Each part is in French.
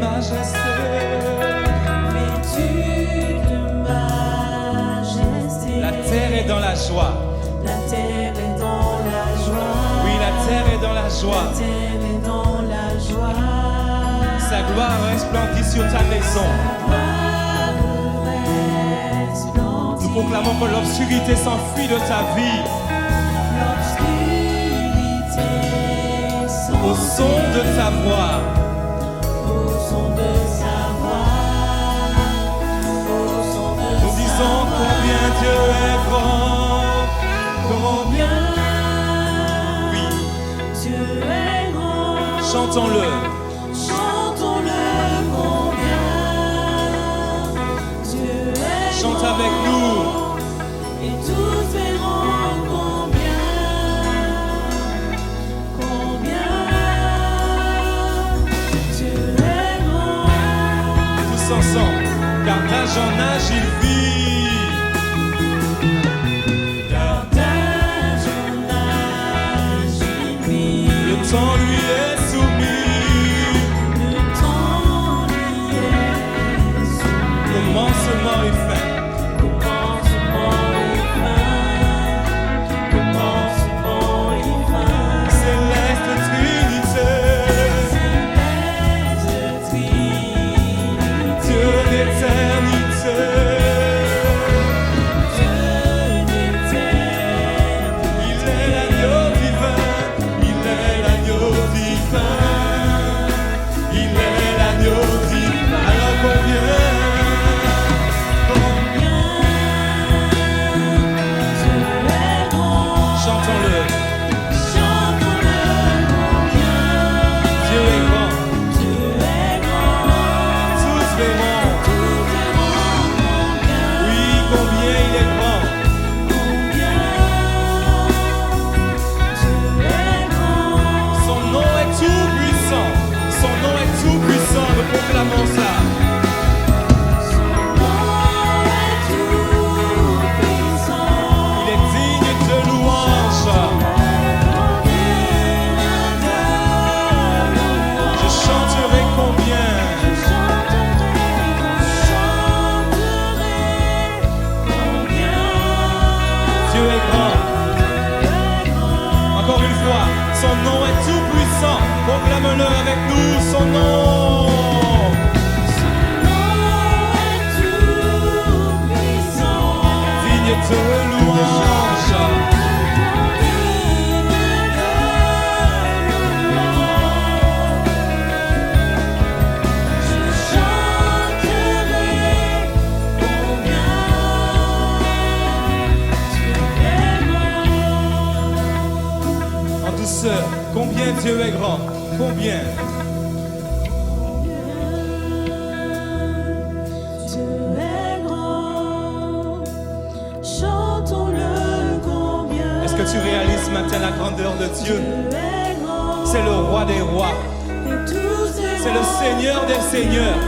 majesté. Vêtu de majesté. La terre est dans la joie. La terre est dans la joie. Oui, la terre est dans la joie. La terre est dans la joie. Sa gloire resplendit sur ta maison. Nous proclamons que l'obscurité s'enfuit de ta vie. Au son de ta voix. Au son de sa voix. Au son de Nous disons combien Dieu est grand. Combien. Oui. Dieu est grand. Chantons-le. Chantons-le combien. Dieu est grand. Chante avec nous. Et tous verront combien. Dieu est grand. Tous ensemble. Car d'âge en âge il vit. Car d'âge en âge il vit. Le temps lui est soumis. Le temps lui est soumis. Commencement et fin. Commencement et fin. Commencement et fin. Céleste Trinité. Céleste Trinité. Dieu d'éternité. Dieu d'éternité. Il est l'agneau divin. Il est l'agneau divin. Il est l'agneau divin. Alors combien? Dieu est grand. Chantons-le. Chantons-le combien. Dieu est grand. Dieu est grand. Tous verront. Tous verront combien. Oui, combien il est grand. Combien. Dieu est grand. Son nom est tout puissant. Son nom est tout puissant. Nous proclamons ça. Son nom est tout puissant. Il est digne de louange. Je chanterai combien. Dieu est grand. Encore une fois, son nom est tout puissant. Proclame-le avec nous, son nom. Digne de louange. En douceur, combien Dieu est grand. Combien. Dieu est grand, chantons-le combien. Est-ce que tu réalises ce matin la grandeur de Dieu? Dieu est grand, C'est le roi des rois. et tous C'est le Seigneur des seigneurs.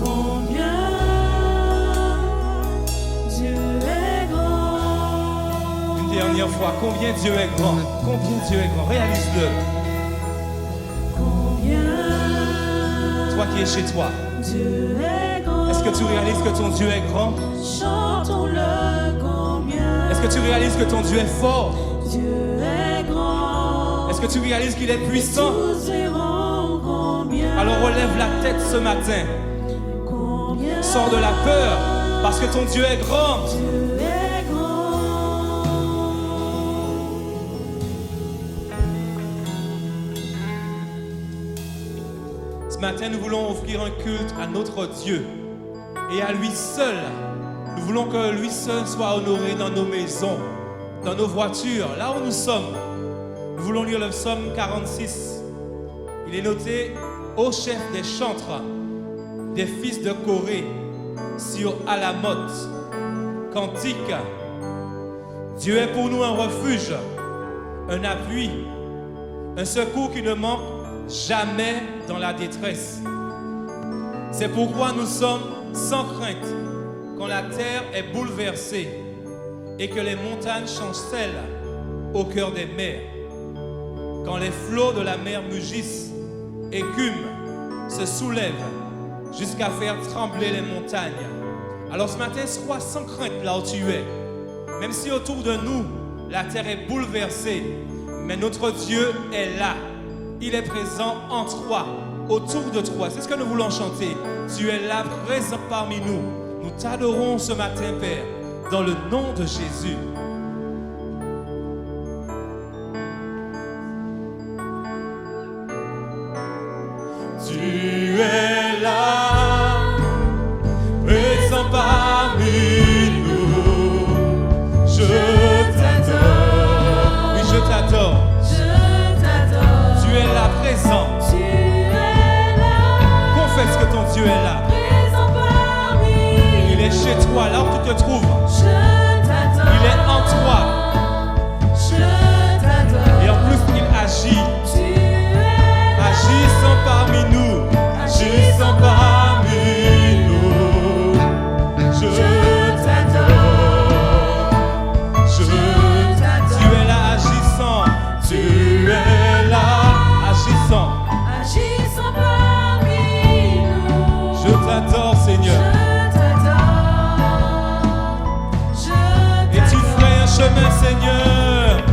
Combien Dieu est grand. Une dernière fois, combien Dieu est grand. Combien Dieu est grand. Réalise-le. Combien Toi qui es chez toi. Dieu est grand. Est-ce que tu réalises que ton Dieu est grand? Chantons-le combien. Est-ce que tu réalises que ton Dieu est fort? Dieu est grand. Est-ce que tu réalises qu'il est puissant? Tous verront combien. Alors relève la tête ce matin. Combien Sors de la peur parce que ton Dieu est grand. Dieu est grand. Ce matin, nous voulons offrir un culte à notre Dieu et à lui seul. Nous voulons que lui seul soit honoré dans nos maisons, dans nos voitures, là où nous sommes. Nous voulons lire le psaume 46. Il est noté au chef des chantres, des fils de Corée, sur Alamoth. Cantique. Dieu est pour nous un refuge, un appui, un secours qui ne manque jamais dans la détresse. C'est pourquoi nous sommes sans crainte quand la terre est bouleversée et que les montagnes chancellent au cœur des mers. Quand les flots de la mer mugissent écume, se soulève jusqu'à faire trembler les montagnes. Alors ce matin, sois sans crainte là où tu es. Même si autour de nous, la terre est bouleversée, mais notre Dieu est là. Il est présent en toi, autour de toi. C'est ce que nous voulons chanter. Tu es là, présent parmi nous. Nous t'adorons ce matin, Père, dans le nom de Jésus. Tu es là, présent parmi nous. Je t'adore. Oui, je t'adore. Je t'adore. Tu es là, présent. Tu es là. Confesse que ton Dieu est là. Présent parmi Il est chez toi, là où tu te trouves. Je t'adore. Il est en toi. Je t'adore. Et en plus, il agit. Tu es là. Agissant parmi nous. Agissant parmi nous. Je t'adore. Tu es là, agissant. Tu es là, agissant. Agissant parmi nous. Je t'adore, Seigneur. Je t'adore. Je Et tu t'adore. ferais un chemin, Seigneur.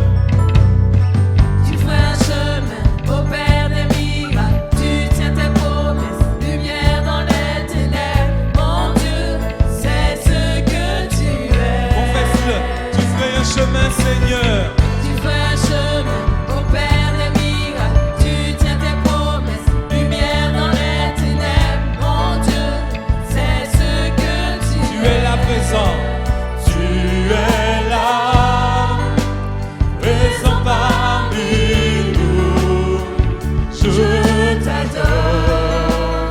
Tu ferais un chemin au Père des miracles. Tu tiens tes promesses, lumière dans les ténèbres. Mon Dieu, c'est ce que tu es. Confesse-le. Tu ferais un chemin, Seigneur. Tu ferais un chemin au Père des miracles. Tu tiens tes promesses, lumière dans les ténèbres. Mon Dieu, c'est ce que tu es. Tu es là présent. Tu es là, présent parmi nous. Je t'adore.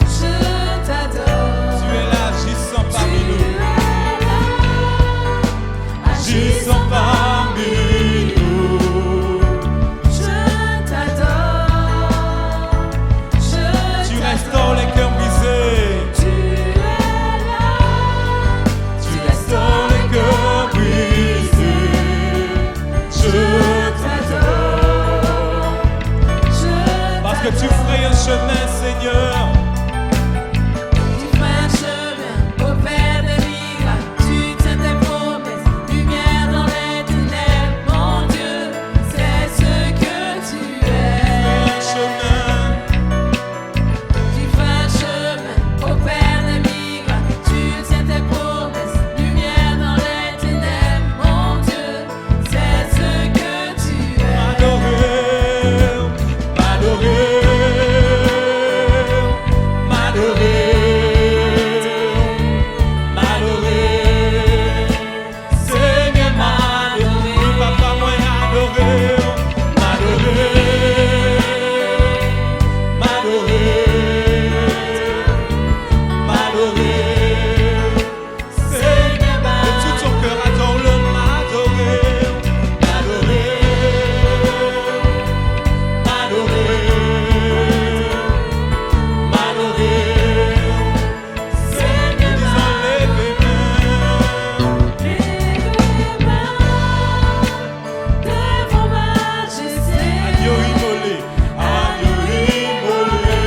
Je t'adore. Tu es là, agissant parmi nous. Agissant parmi nous. Je t'adore. Tu restaures les cœurs brisés. Tu es là. Tu restaures les cœurs brisés. Je t'adore. Parce que tu ferais un chemin, Seigneur. Tu ferais un chemin au Père des miracles. Tu tiens tes promesses, lumière dans les ténèbres. Mon Dieu, c'est ce que tu Fais un es. chemin. Tu ferais un chemin au Père des miracles. Tu tiens tes promesses, lumière dans les ténèbres. Mon Dieu, c'est ce que tu es. M'adorer, m'adorer, m'adorer, m'adorer. Seigneur, m'adorer. Oui, papa, moi, adorer, m'adorer, m'adorer, m'adorer. Seigneur, de tout ton cœur, adore-le, m'adorer, m'adorer. M'adorer, m'adorer, Seigneur, disons lève Lève les mains devant majesté. agneau immolé, agneau immolé,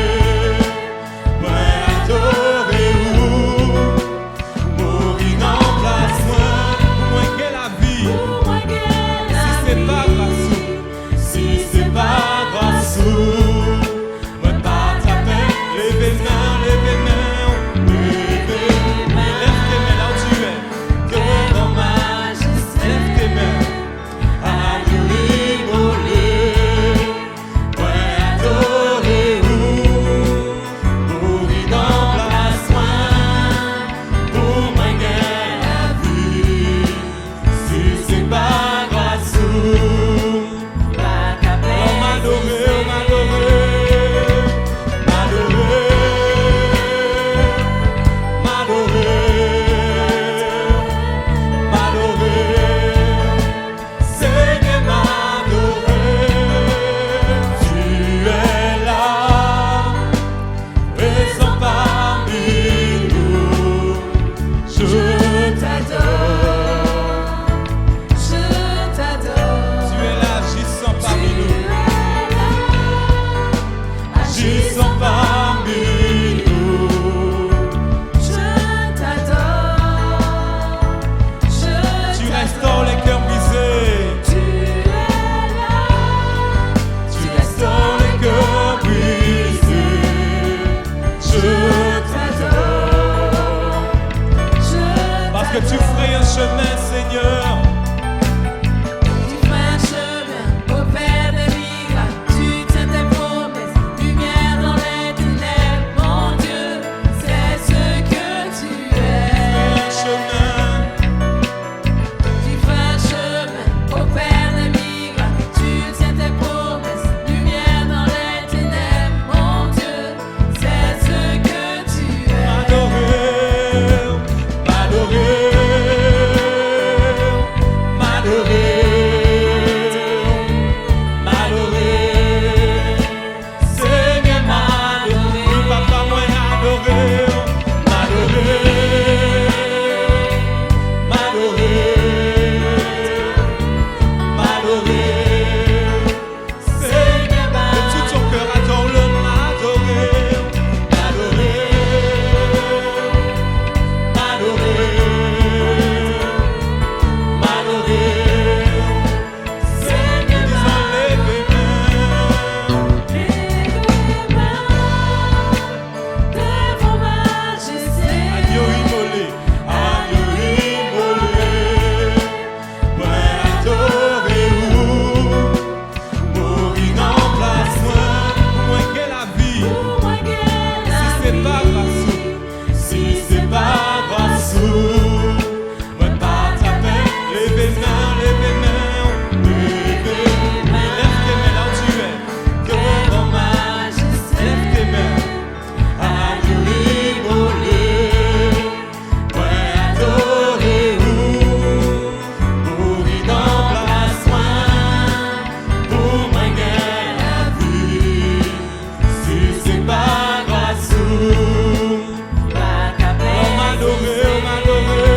c'est pas grâce ou pas capable. on m'adorer, on m'adorer.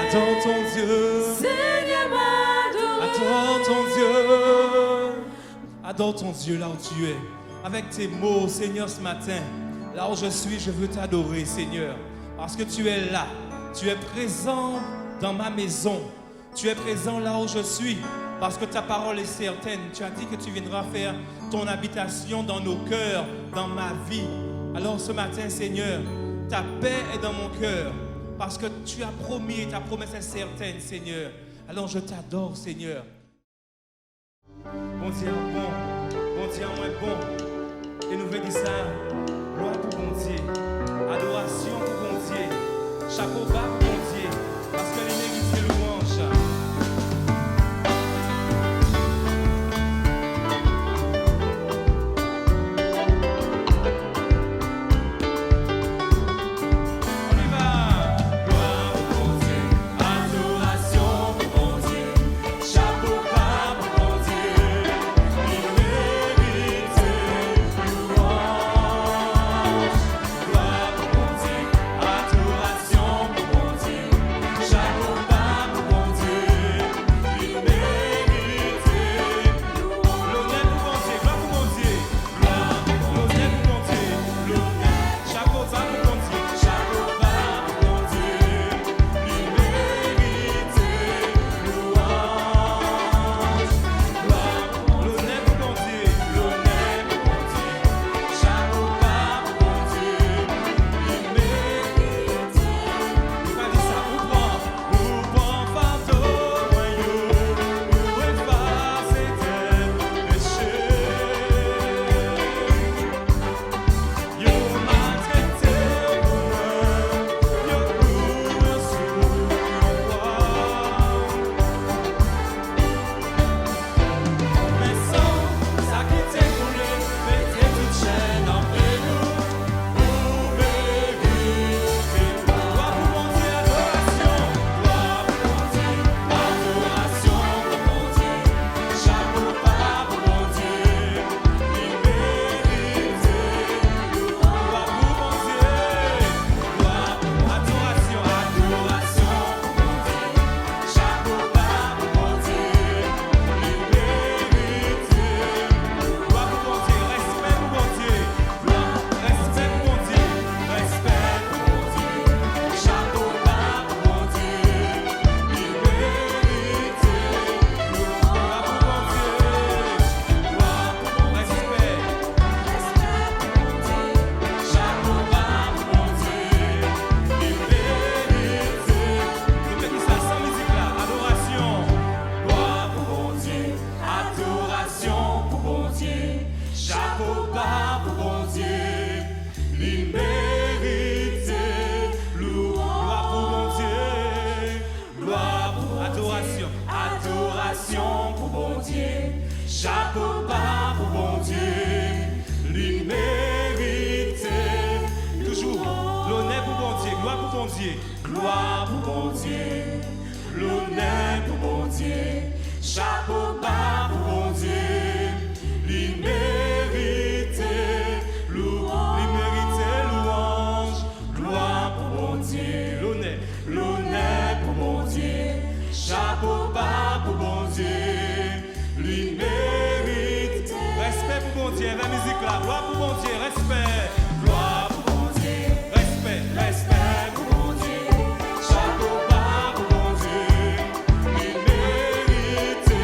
Attends ton Dieu, Seigneur, m'adorer. attends ton Dieu, adore ton Dieu là où tu es, avec tes mots, Seigneur, ce matin, là où je suis, je veux t'adorer, Seigneur, parce que tu es là, tu es présent dans ma maison, tu es présent là où je suis, parce que ta parole est certaine, tu as dit que tu viendras faire ton habitation dans nos cœurs, dans ma vie. Alors ce matin, Seigneur, ta paix est dans mon cœur. Parce que tu as promis et ta promesse est certaine, Seigneur. Alors je t'adore, Seigneur. Bon Dieu bon, bon Dieu est bon. Et nous voulons dire ça, gloire pour bon Dieu, adoration pour bon Dieu, chapeau bas pour bon Dieu, parce que les mérites c'est louange. Chapeau bas pour bon Dieu, l'immérité. Toujours l'honneur pour bon Dieu, gloire pour bon Dieu. Gloire pour bon Dieu, l'honneur pour bon Dieu. Chapeau bas pour bon Dieu, l'immérité. Louange, gloire pour bon Dieu. L'honneur pour bon Dieu. Chapeau bas pour bon Dieu. Respect pour bon Dieu, la musique là, gloire pour bon Dieu, respect, gloire pour bon Dieu, respect, respect pour bon Dieu, chapeau bas pour bon Dieu, l'immérité,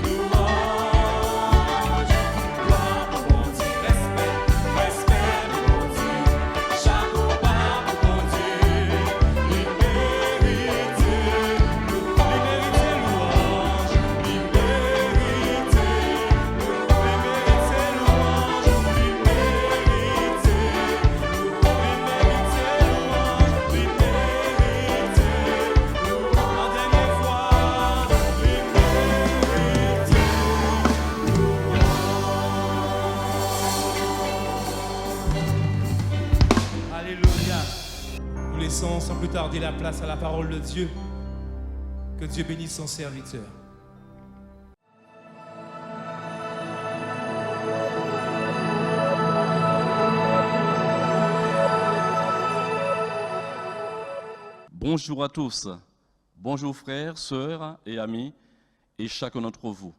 louange, gloire pour bon Dieu, respect, respect pour bon Dieu, chapeau bas pour bon Dieu, l'immérité, louange, l'immérité, laissons sans plus tarder la place à la parole de Dieu. Que Dieu bénisse son serviteur. Bonjour à tous, bonjour frères, sœurs et amis, et chacun d'entre vous.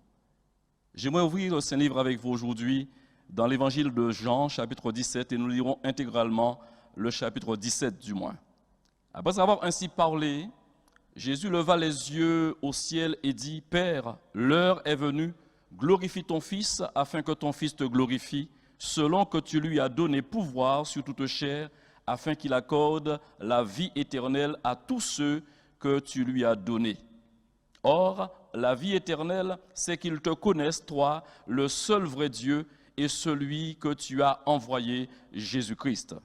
J'aimerais ouvrir le Saint-Livre avec vous aujourd'hui dans l'évangile de Jean, chapitre 17, et nous lirons intégralement le chapitre 17 du moins. Après avoir ainsi parlé, Jésus leva les yeux au ciel et dit, « Père, l'heure est venue, glorifie ton Fils, afin que ton Fils te glorifie, selon que tu lui as donné pouvoir sur toute chair, afin qu'il accorde la vie éternelle à tous ceux que tu lui as donnés. Or, la vie éternelle, c'est qu'ils te connaissent, toi, le seul vrai Dieu, et celui que tu as envoyé, Jésus-Christ.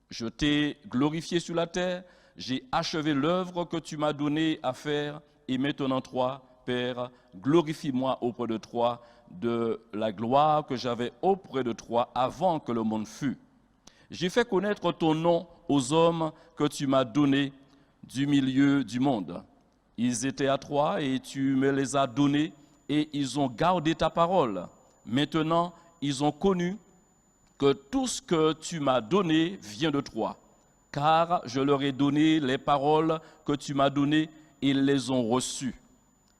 Je t'ai glorifié sur la terre, j'ai achevé l'œuvre que tu m'as donnée à faire, et maintenant toi, Père, glorifie-moi auprès de toi de la gloire que j'avais auprès de toi avant que le monde fût. J'ai fait connaître ton nom aux hommes que tu m'as donnés du milieu du monde. Ils étaient à toi et tu me les as donnés et ils ont gardé ta parole. Maintenant, ils ont connu que tout ce que tu m'as donné vient de toi, car je leur ai donné les paroles que tu m'as données et ils les ont reçues.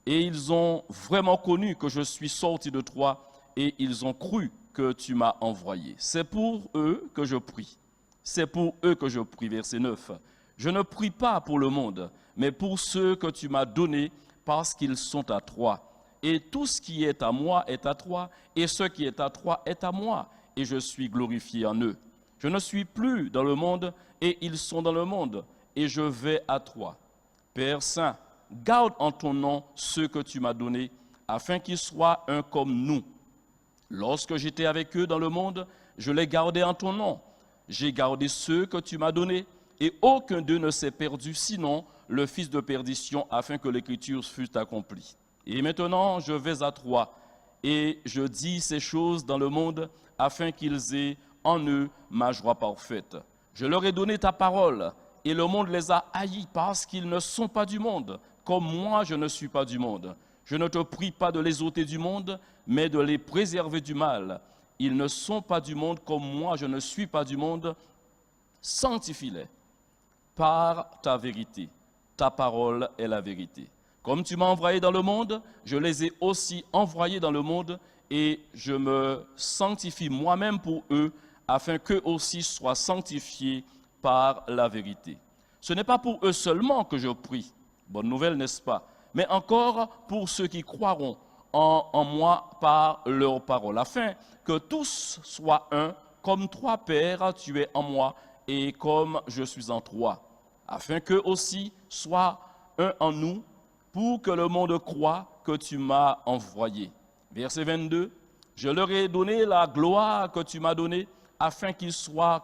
Et ils ont vraiment connu que je suis sorti de toi et ils ont cru que tu m'as envoyé. C'est pour eux que je prie. C'est pour eux que je prie. Verset 9. Je ne prie pas pour le monde, mais pour ceux que tu m'as donnés, parce qu'ils sont à toi. Et tout ce qui est à moi est à toi, et ce qui est à toi est à moi, et je suis glorifié en eux. Je ne suis plus dans le monde, et ils sont dans le monde, et je vais à toi. Père Saint, garde en ton nom ceux que tu m'as donnés, afin qu'ils soient un comme nous. Lorsque j'étais avec eux dans le monde, je les gardais en ton nom. J'ai gardé ceux que tu m'as donnés, et aucun d'eux ne s'est perdu, sinon le fils de perdition, afin que l'écriture fût accomplie. Et maintenant, je vais à toi, et je dis ces choses dans le monde, afin qu'ils aient en eux ma joie parfaite. Je leur ai donné ta parole, et le monde les a haïs, parce qu'ils ne sont pas du monde, comme moi je ne suis pas du monde. Je ne te prie pas de les ôter du monde, mais de les préserver du mal. Ils ne sont pas du monde comme moi, je ne suis pas du monde. Sanctifie-les par ta vérité. Ta parole est la vérité. Comme tu m'as envoyé dans le monde, je les ai aussi envoyés dans le monde et je me sanctifie moi-même pour eux, afin qu'eux aussi soient sanctifiés par la vérité. Ce n'est pas pour eux seulement que je prie. Bonne nouvelle, n'est-ce pas? Mais encore pour ceux qui croiront en moi par leur parole, afin que tous soient un, comme toi, Père, tu es en moi, et comme je suis en toi, afin qu'eux aussi soient un en nous, pour que le monde croie que tu m'as envoyé. Verset 22, je leur ai donné la gloire que tu m'as donnée, afin qu'ils soient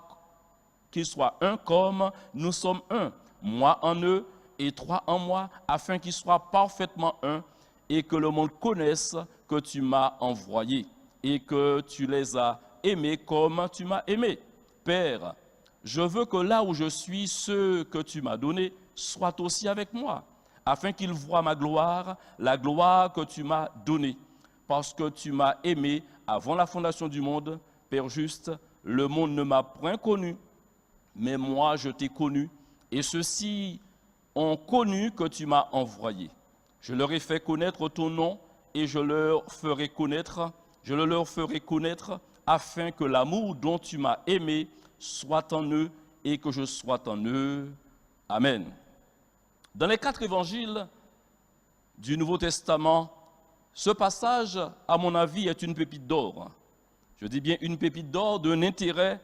un comme nous sommes un, moi en eux, et toi en moi, afin qu'ils soient parfaitement un, et que le monde connaisse que tu m'as envoyé, et que tu les as aimés comme tu m'as aimé. Père, je veux que là où je suis, ceux que tu m'as donnés soient aussi avec moi, afin qu'ils voient ma gloire, la gloire que tu m'as donnée, parce que tu m'as aimé avant la fondation du monde. Père juste, le monde ne m'a point connu, mais moi je t'ai connu, et ceux-ci ont connu que tu m'as envoyé. Je leur ai fait connaître ton nom et je le leur ferai connaître afin que l'amour dont tu m'as aimé soit en eux et que je sois en eux. Amen. Dans les 4 évangiles du Nouveau Testament, ce passage, à mon avis, est une pépite d'or. Je dis bien une pépite d'or d'un intérêt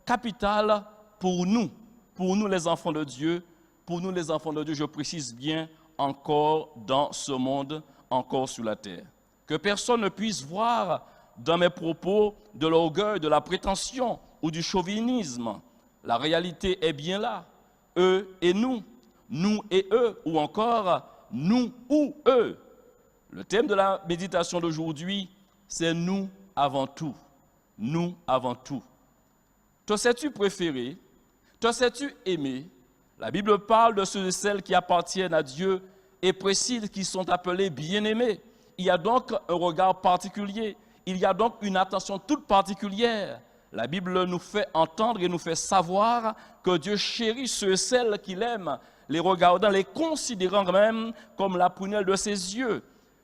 capital pour nous les enfants de Dieu. Pour nous les enfants de Dieu, je précise bien, encore dans ce monde, encore sur la terre. Que personne ne puisse voir dans mes propos de l'orgueil, de la prétention ou du chauvinisme. La réalité est bien là. Eux et nous et eux, ou encore nous ou eux. Le thème de la méditation d'aujourd'hui, c'est nous avant tout. Nous avant tout. Te sais-tu préféré? Te sais-tu aimé? La Bible parle de ceux et celles qui appartiennent à Dieu et précise qu'ils sont appelés bien-aimés. Il y a donc un regard particulier, il y a donc une attention toute particulière. La Bible nous fait entendre et nous fait savoir que Dieu chérit ceux et celles qu'il aime, les regardant, les considérant même comme la prunelle de ses yeux.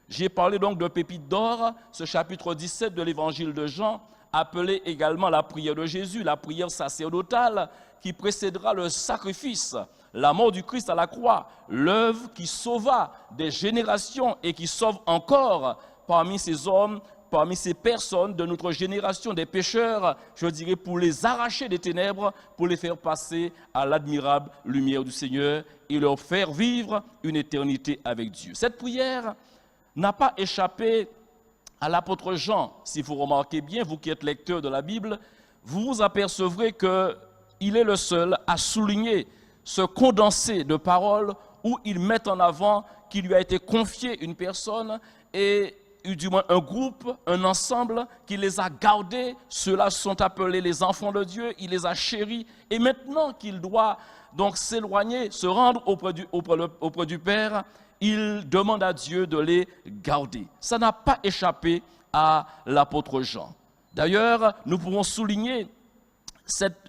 J'ai parlé donc de pépites d'or, ce chapitre 17 de l'évangile de Jean, appelé également la prière de Jésus, la prière sacerdotale qui précédera le sacrifice, la mort du Christ à la croix, l'œuvre qui sauva des générations et qui sauve encore parmi ces hommes, parmi ces personnes de notre génération, des pécheurs, je dirais, pour les arracher des ténèbres, pour les faire passer à l'admirable lumière du Seigneur et leur faire vivre une éternité avec Dieu. Cette prière n'a pas échappé à l'apôtre Jean. Si vous remarquez bien, vous qui êtes lecteur de la Bible, vous vous apercevrez qu'il est le seul à souligner ce condensé de paroles où il met en avant qu'il lui a été confié une personne et du moins un groupe, un ensemble qui les a gardés. Ceux-là sont appelés les enfants de Dieu, il les a chéris et maintenant qu'il doit donc s'éloigner, se rendre auprès du Père, il demande à Dieu de les garder. Ça n'a pas échappé à l'apôtre Jean. D'ailleurs, nous pouvons souligner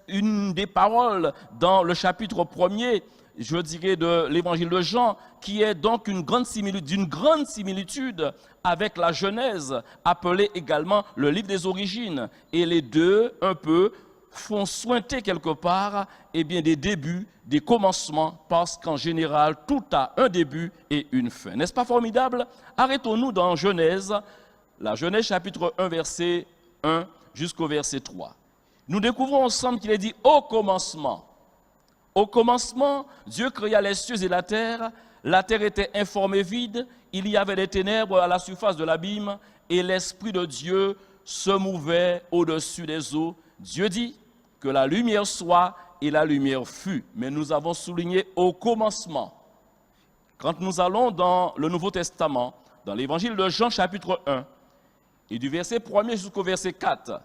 une des paroles dans le chapitre 1er, je dirais, de l'évangile de Jean, qui est donc d'une grande similitude avec la Genèse, appelée également le livre des origines. Et les deux, un peu, font sointer quelque part des débuts, des commencements, parce qu'en général, tout a un début et une fin. N'est-ce pas formidable? Arrêtons-nous dans Genèse, la Genèse chapitre 1, verset 1 jusqu'au verset 3. Nous découvrons ensemble qu'il est dit « Au commencement ». Au commencement, Dieu créa les cieux et la terre était informe et vide, il y avait des ténèbres à la surface de l'abîme, et l'Esprit de Dieu se mouvait au-dessus des eaux. Dieu dit que la lumière soit, et la lumière fut. Mais nous avons souligné au commencement. Quand nous allons dans le Nouveau Testament, dans l'évangile de Jean chapitre 1, et du verset 1er jusqu'au verset 4,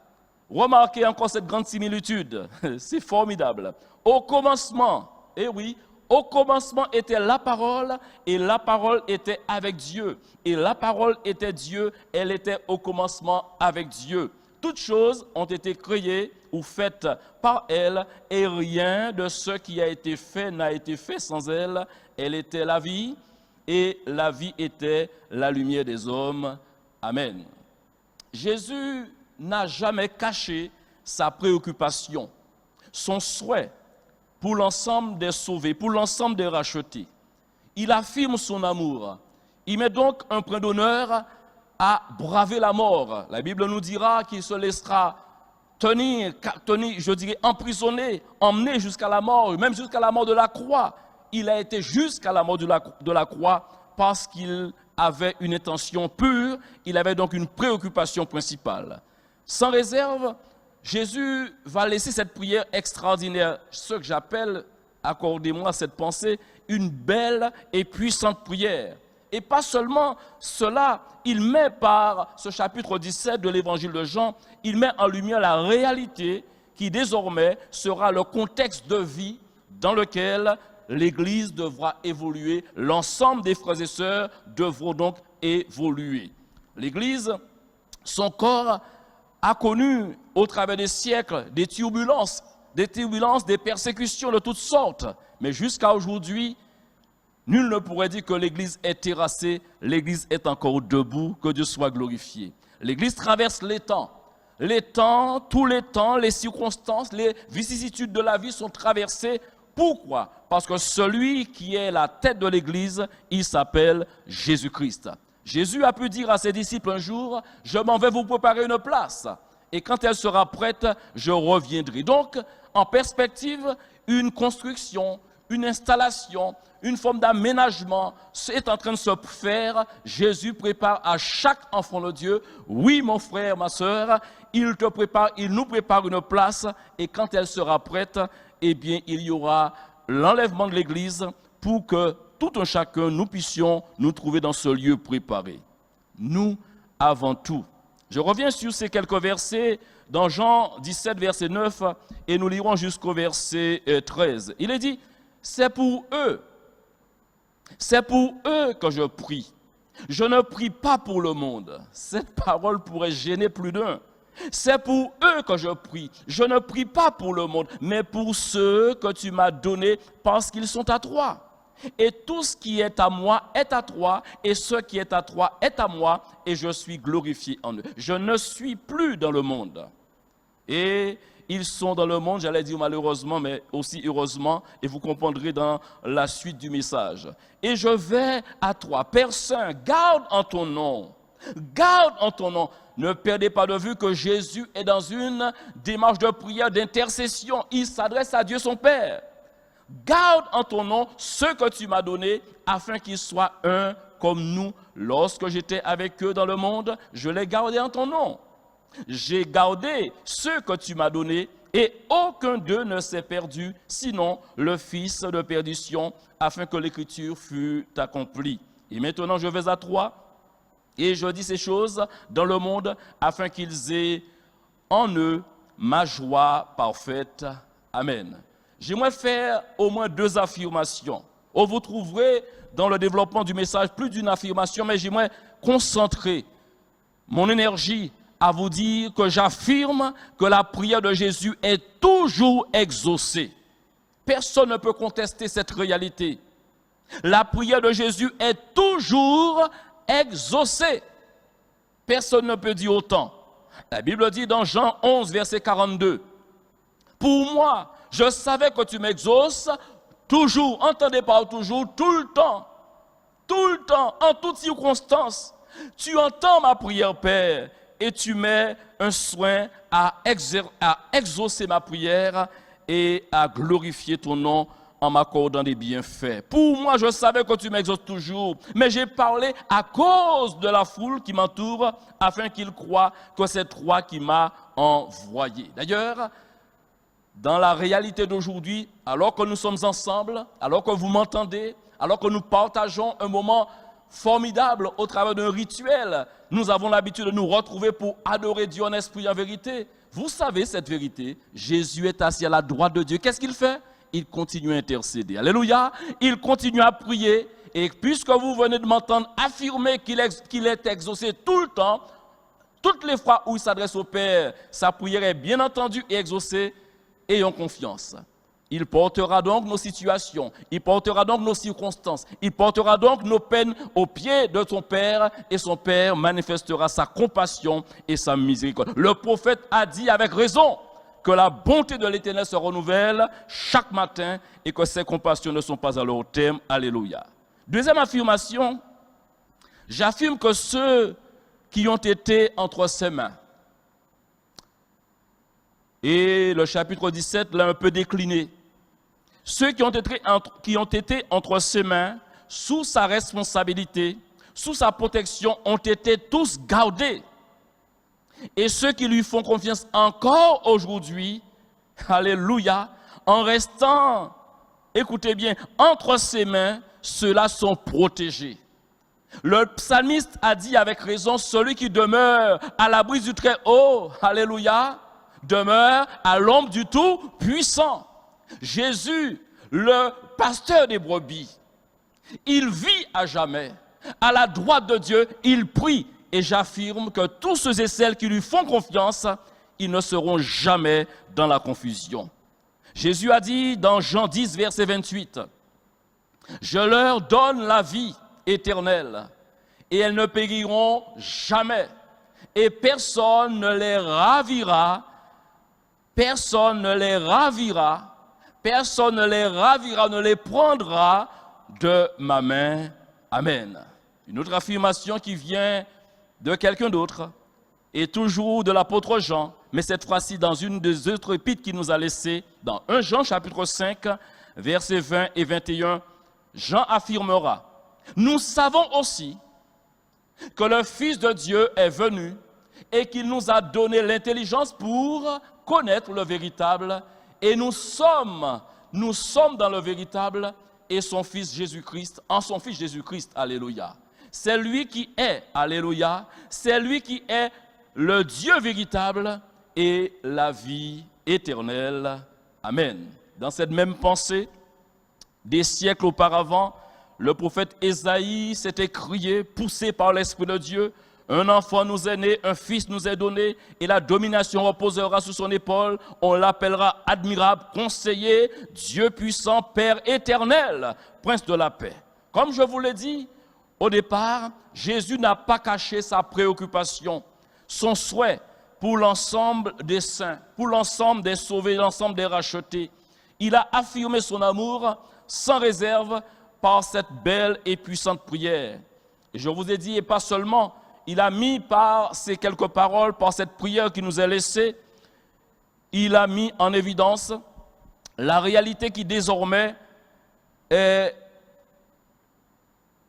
remarquez encore cette grande similitude, c'est formidable. Au commencement, eh oui, au commencement était la parole, et la parole était avec Dieu. Et la parole était Dieu, elle était au commencement avec Dieu. Toutes choses ont été créées ou faites par elle, et rien de ce qui a été fait n'a été fait sans elle. Elle était la vie, et la vie était la lumière des hommes. Amen. Jésus n'a jamais caché sa préoccupation, son souhait pour l'ensemble des sauvés, pour l'ensemble des rachetés. Il affirme son amour. Il met donc un point d'honneur à braver la mort. La Bible nous dira qu'il se laissera tenir, je dirais, emprisonné, emmené jusqu'à la mort, même jusqu'à la mort de la croix. Il a été jusqu'à la mort de la croix parce qu'il avait une intention pure, il avait donc une préoccupation principale. Sans réserve, Jésus va laisser cette prière extraordinaire, ce que j'appelle, accordez-moi cette pensée, une belle et puissante prière. Et pas seulement cela, il met par ce chapitre 17 de l'évangile de Jean, il met en lumière la réalité qui désormais sera le contexte de vie dans lequel l'Église devra évoluer, l'ensemble des frères et sœurs devront donc évoluer. L'Église, son corps a connu au travers des siècles des turbulences, des persécutions de toutes sortes. Mais jusqu'à aujourd'hui, nul ne pourrait dire que l'Église est terrassée, l'Église est encore debout, que Dieu soit glorifié. L'Église traverse les temps, tous les temps, les circonstances, les vicissitudes de la vie sont traversées. Pourquoi? Parce que celui qui est la tête de l'Église, il s'appelle Jésus-Christ. Jésus a pu dire à ses disciples un jour, « Je m'en vais vous préparer une place, et quand elle sera prête, je reviendrai. » Donc, en perspective, une construction, une installation, une forme d'aménagement est en train de se faire. Jésus prépare à chaque enfant de Dieu, oui mon frère, ma soeur, il nous prépare une place, et quand elle sera prête, eh bien, il y aura l'enlèvement de l'Église pour que tout un chacun, nous puissions nous trouver dans ce lieu préparé. Nous, avant tout. Je reviens sur ces quelques versets dans Jean 17, verset 9, et nous lirons jusqu'au verset 13. Il est dit, C'est pour eux. C'est pour eux que je prie. Je ne prie pas pour le monde. Cette parole pourrait gêner plus d'un. C'est pour eux que je prie. Je ne prie pas pour le monde, mais pour ceux que tu m'as donnés parce qu'ils sont à toi. Et tout ce qui est à moi est à toi, et ce qui est à toi est à moi, et je suis glorifié en eux. Je ne suis plus dans le monde. Et ils sont dans le monde, j'allais dire malheureusement, mais aussi heureusement, et vous comprendrez dans la suite du message. Et je vais à toi, Père Saint, garde en ton nom. Garde en ton nom. Ne perdez pas de vue que Jésus est dans une démarche de prière, d'intercession. Il s'adresse à Dieu son Père. Garde en ton nom ce que tu m'as donné, afin qu'ils soient un comme nous. Lorsque j'étais avec eux dans le monde, je les gardais en ton nom. J'ai gardé ce que tu m'as donné, et aucun d'eux ne s'est perdu, sinon le fils de perdition, afin que l'écriture fût accomplie. Et maintenant je vais à toi, et je dis ces choses dans le monde, afin qu'ils aient en eux ma joie parfaite. Amen. J'aimerais faire au moins 2 affirmations. Vous trouverez dans le développement du message plus d'une affirmation, mais j'aimerais concentrer mon énergie à vous dire que j'affirme que la prière de Jésus est toujours exaucée. Personne ne peut contester cette réalité. La prière de Jésus est toujours exaucée. Personne ne peut dire autant. La Bible dit dans Jean 11, verset 42, « Pour moi, je savais que tu m'exauces toujours, entendez par toujours, tout le temps, en toutes circonstances. Tu entends ma prière, Père, et tu mets un soin à exaucer ma prière et à glorifier ton nom en m'accordant des bienfaits. Pour moi, je savais que tu m'exauces toujours, mais j'ai parlé à cause de la foule qui m'entoure, afin qu'ils croient que c'est toi qui m'as envoyé. » D'ailleurs, dans la réalité d'aujourd'hui, alors que nous sommes ensemble, alors que vous m'entendez, alors que nous partageons un moment formidable au travers d'un rituel, nous avons l'habitude de nous retrouver pour adorer Dieu en esprit et en vérité. Vous savez cette vérité, Jésus est assis à la droite de Dieu. Qu'est-ce qu'il fait? Il continue à intercéder. Alléluia. Il continue à prier. Et puisque vous venez de m'entendre affirmer qu'il est exaucé tout le temps, toutes les fois où il s'adresse au Père, sa prière est bien entendue et exaucée. Ayons confiance. Il portera donc nos situations, il portera donc nos circonstances, il portera donc nos peines aux pieds de ton Père, et son Père manifestera sa compassion et sa miséricorde. Le prophète a dit avec raison que la bonté de l'Éternel se renouvelle chaque matin et que ses compassions ne sont pas à leur terme. Alléluia. Deuxième affirmation, j'affirme que ceux qui ont été entre ses mains, et le chapitre 17 l'a un peu décliné. Ceux qui ont été entre ses mains, sous sa responsabilité, sous sa protection, ont été tous gardés. Et ceux qui lui font confiance encore aujourd'hui, alléluia, en restant, écoutez bien, entre ses mains, ceux-là sont protégés. Le psalmiste a dit avec raison, celui qui demeure à l'abri du Très-Haut, alléluia, demeure à l'ombre du Tout-Puissant. Jésus, le pasteur des brebis, il vit à jamais. À la droite de Dieu, il prie. Et j'affirme que tous ceux et celles qui lui font confiance, ils ne seront jamais dans la confusion. Jésus a dit dans Jean 10, verset 28, « Je leur donne la vie éternelle, et elles ne périront jamais, et personne ne les ravira, personne ne les ravira, personne ne les ravira, ne les prendra de ma main. » Amen. Une autre affirmation qui vient de quelqu'un d'autre, et toujours de l'apôtre Jean, mais cette fois-ci dans une des autres épîtres qu'il nous a laissées, dans 1 Jean chapitre 5, versets 20 et 21, Jean affirmera, « Nous savons aussi que le Fils de Dieu est venu et qu'il nous a donné l'intelligence pour connaître le véritable, et nous sommes dans le véritable et son Fils Jésus-Christ, en son Fils Jésus-Christ, alléluia. C'est lui qui est, alléluia, c'est lui qui est le Dieu véritable et la vie éternelle. Amen. » Dans cette même pensée, Des siècles auparavant, le prophète Ésaïe s'était crié, poussé par l'Esprit de Dieu, « Un enfant nous est né, un fils nous est donné, et la domination reposera sur son épaule. On l'appellera admirable, conseiller, Dieu puissant, Père éternel, prince de la paix. » Comme je vous l'ai dit, au départ, Jésus n'a pas caché sa préoccupation, son souhait pour l'ensemble des saints, pour l'ensemble des sauvés, l'ensemble des rachetés. Il a affirmé son amour sans réserve par cette belle et puissante prière. Et je vous ai dit, et pas seulement, il a mis par ces quelques paroles, par cette prière qui nous est laissée, il a mis en évidence la réalité qui désormais est